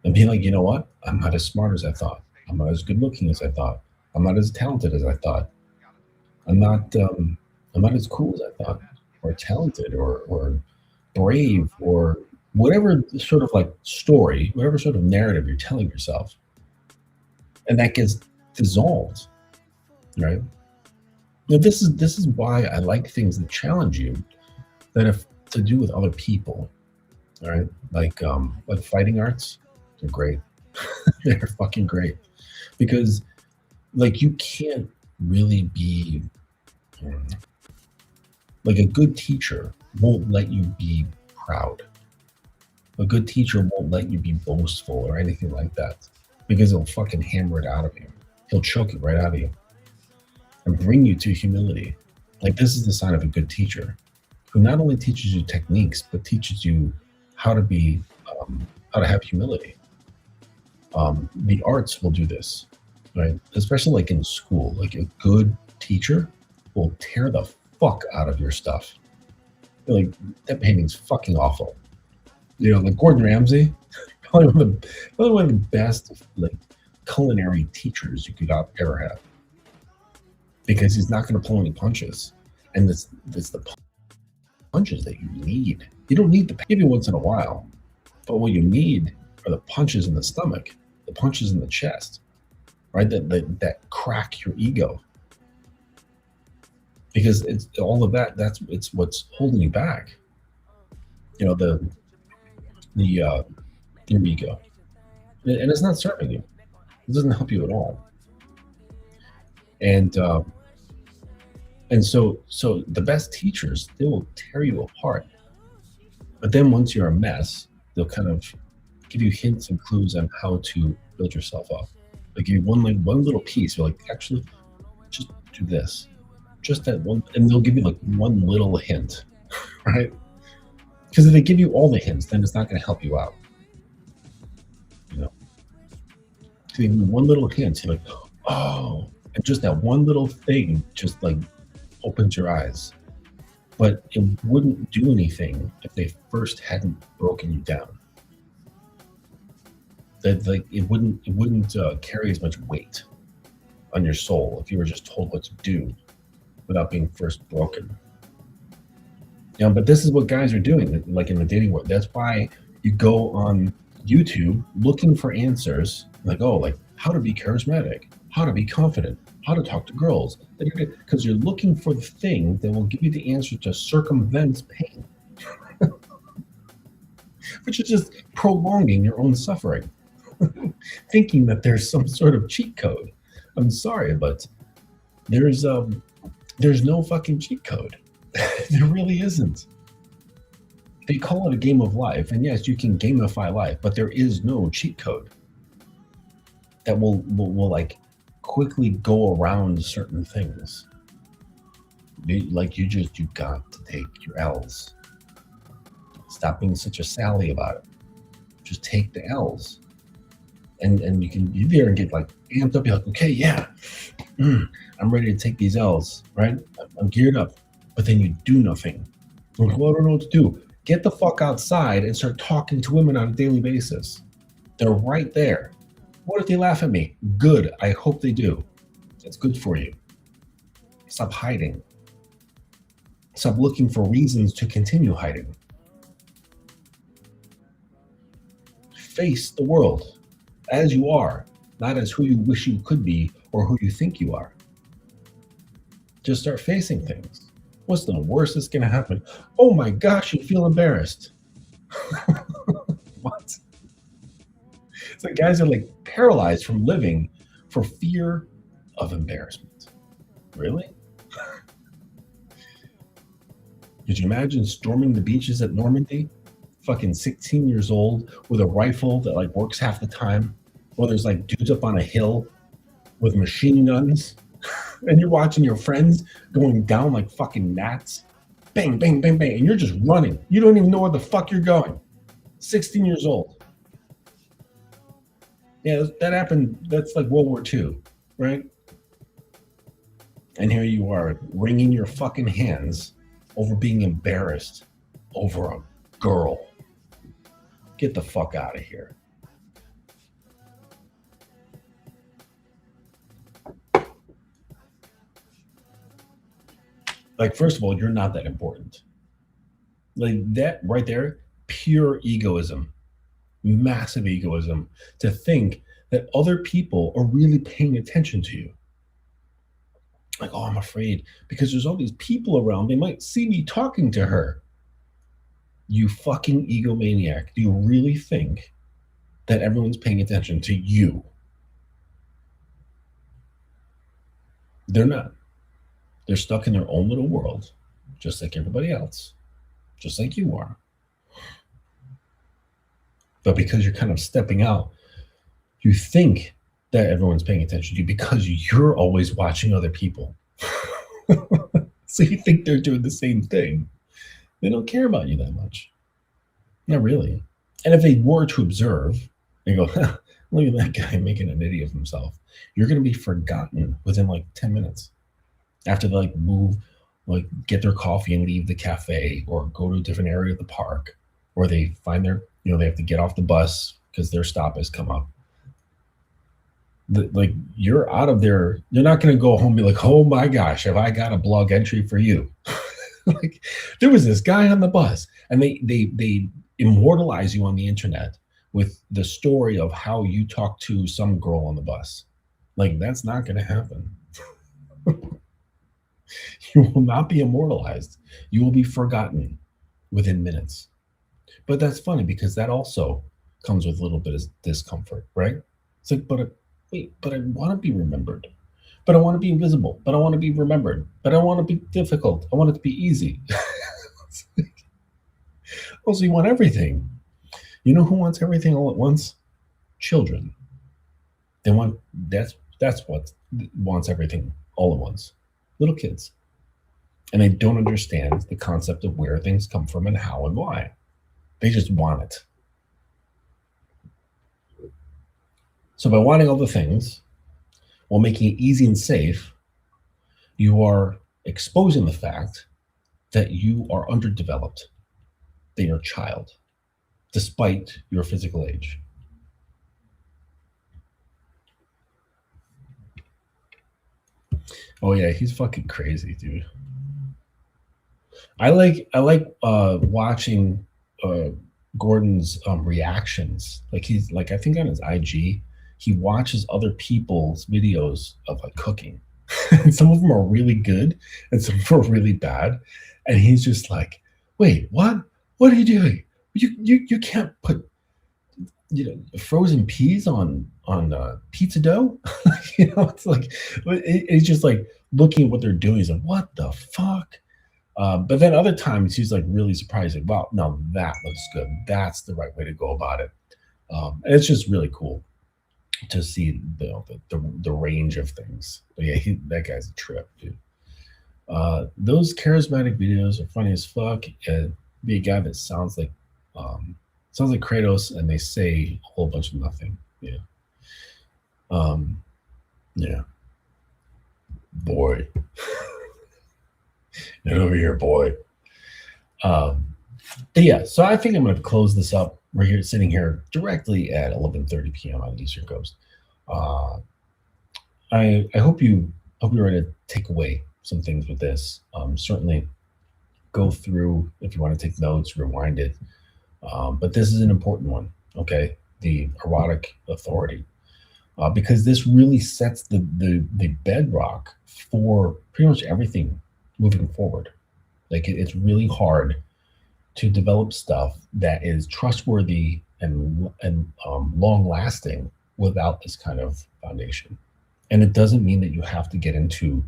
and being like, you know what? I'm not as smart as I thought. I'm not as good looking as I thought. I'm not as talented as I thought. I'm not I'm not as cool as I thought, or talented, or brave, or whatever sort of like story, whatever sort of narrative you're telling yourself, and that gets dissolved, right? Now, this is why I like things that challenge you, that have to do with other people. All right, like fighting arts, they're great. They're fucking great because like you can't really be like a good teacher won't let you be proud. A good teacher won't let you be boastful or anything like that because he'll fucking hammer it out of you. He'll choke it right out of you and bring you to humility. Like this is the sign of a good teacher who not only teaches you techniques but teaches you how to be how to have humility. The arts will do this, right? Especially like in school. Like a good teacher will tear the fuck out of your stuff. Like that painting's fucking awful. You know, like Gordon Ramsay, probably one of the best like culinary teachers you could ever have, because he's not going to pull any punches, and it's the punches that you need. You don't need the maybe once in a while, but what you need are the punches in the stomach, the punches in the chest, right? That crack your ego, because it's all of that. It's what's holding you back. You know, your ego, and it's not serving you. It doesn't help you at all. And so the best teachers, they will tear you apart. But then once you're a mess, they'll kind of give you hints and clues on how to build yourself up. Like give you one little piece. You're like, actually, just do this, just that one, and they'll give you like one little hint, right? Because if they give you all the hints, then it's not going to help you out. You know, so even one little hint, you're like, oh, and just that one little thing just like opens your eyes. But it wouldn't do anything if they first hadn't broken you down. That like it wouldn't carry as much weight on your soul if you were just told what to do without being first broken. You know, but this is what guys are doing, like in the dating world. That's why you go on YouTube looking for answers, like, oh, like how to be charismatic, how to be confident, how to talk to girls, because you're looking for the thing that will give you the answer to circumvent pain, which is just prolonging your own suffering, thinking that there's some sort of cheat code. I'm sorry, but there's no fucking cheat code. There really isn't. They call it a game of life, and yes, you can gamify life, but there is no cheat code that will like quickly go around certain things. Like you got to take your L's. Stop being such a Sally about it. Just take the L's, and you can be there and get like amped up. You're like, okay, yeah, I'm ready to take these L's, right? I'm geared up. But then you do nothing. Like, well, I don't know what to do. Get the fuck outside and start talking to women on a daily basis. They're right there. What if they laugh at me? Good. I hope they do. That's good for you. Stop hiding. Stop looking for reasons to continue hiding. Face the world as you are, not as who you wish you could be or who you think you are. Just start facing things. What's the worst that's going to happen? Oh my gosh, you feel embarrassed. What? It's like guys are like paralyzed from living for fear of embarrassment. Really? Could you imagine storming the beaches at Normandy? Fucking 16 years old with a rifle that like works half the time, or there's like dudes up on a hill with machine guns. And you're watching your friends going down like fucking gnats. Bang, bang, bang, bang. And you're just running. You don't even know where the fuck you're going. 16 years old. Yeah, that happened. That's like World War II, right? And here you are wringing your fucking hands over being embarrassed over a girl. Get the fuck out of here. Like, first of all, you're not that important. Like, that right there, pure egoism, massive egoism to think that other people are really paying attention to you. Like, oh, I'm afraid because there's all these people around. They might see me talking to her. You fucking egomaniac. Do you really think that everyone's paying attention to you? They're not. They're stuck in their own little world, just like everybody else, just like you are. But because you're kind of stepping out, you think that everyone's paying attention to you because you're always watching other people. So you think they're doing the same thing. They don't care about you that much. Not really. And if they were to observe and go, huh, look at that guy making an idiot of himself, you're going to be forgotten within like 10 minutes after they like move, like get their coffee and leave the cafe or go to a different area of the park, or they find their, they have to get off the bus because their stop has come up. Like, you're out of there. You're not going to go home and be like, oh my gosh, have I got a blog entry for you? Like, there was this guy on the bus, and they immortalize you on the internet with the story of how you talked to some girl on the bus. Like, that's not going to happen. You will not be immortalized. You will be forgotten within minutes. But that's funny because that also comes with a little bit of discomfort, right? It's like, but I want to be remembered. But I want to be invisible. But I want to be remembered. But I want to be difficult. I want it to be easy. Also, you want everything. You know who wants everything all at once? Children. They want that's what wants everything all at once. Little kids. And they don't understand the concept of where things come from and how and why. They just want it. So by wanting all the things while making it easy and safe, you are exposing the fact that you are underdeveloped, that you're a child, despite your physical age. Oh yeah, he's fucking crazy, dude. I like watching Gordon's reactions. Like, he's like, I think on his IG, he watches other people's videos of like cooking. And some of them are really good and some of them are really bad. And he's just like, wait, what? What are you doing? You can't put frozen peas on pizza dough. It's like it's just like looking at what they're doing. He's like, what the fuck? But then other times he's like really surprised, like, wow, no, that looks good. That's the right way to go about it. And it's just really cool to see the range of things. But yeah, that guy's a trip, dude. Those charismatic videos are funny as fuck. And be a guy that sounds like Kratos, and they say a whole bunch of nothing. Yeah. Yeah. Boy. Get over here, boy. But yeah, so I think I'm going to close this up. We're here sitting here directly at 11:30 p.m. on the Eastern Coast. I hope you're ready to take away some things with this. Certainly go through if you want to take notes, rewind it. But this is an important one, okay? The erotic authority. Because this really sets the bedrock for pretty much everything moving forward. Like, it's really hard to develop stuff that is trustworthy and long lasting without this kind of foundation. And it doesn't mean that you have to get into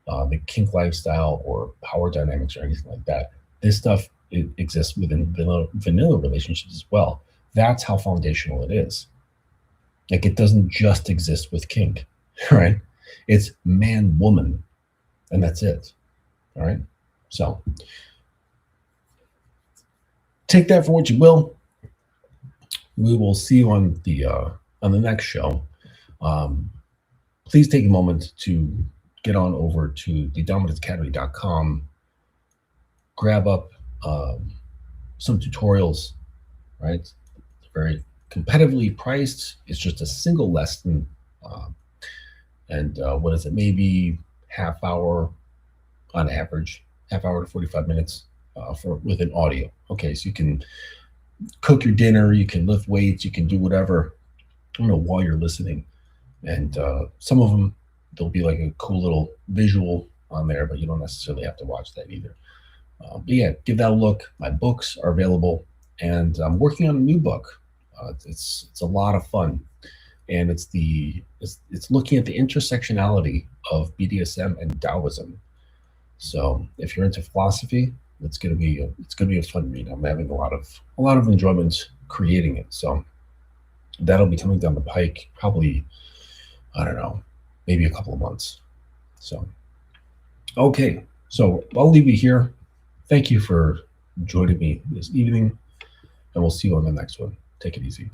the kink lifestyle or power dynamics or anything like that. This stuff, it exists within vanilla relationships as well. That's how foundational it is. Like, it doesn't just exist with kink, right? It's man, woman, and that's it. All right. So take that for what you will. We will see you on the on the next show, please take a moment to get on over to thedominancecademy.com, grab up some tutorials, right? Very competitively priced. It's just a single lesson. And what is it? Maybe half hour on average, half hour to 45 minutes with an audio. Okay, so you can cook your dinner, you can lift weights, you can do whatever, while you're listening. And some of them, there'll be like a cool little visual on there, but you don't necessarily have to watch that either. But yeah, give that a look. My books are available, and I'm working on a new book. It's a lot of fun, and it's looking at the intersectionality of BDSM and Taoism. So if you're into philosophy, it's gonna be a fun read. I'm having a lot of enjoyment creating it. So that'll be coming down the pike probably, I don't know, maybe a couple of months. So okay, so I'll leave you here. Thank you for joining me this evening, and we'll see you on the next one. Take it easy.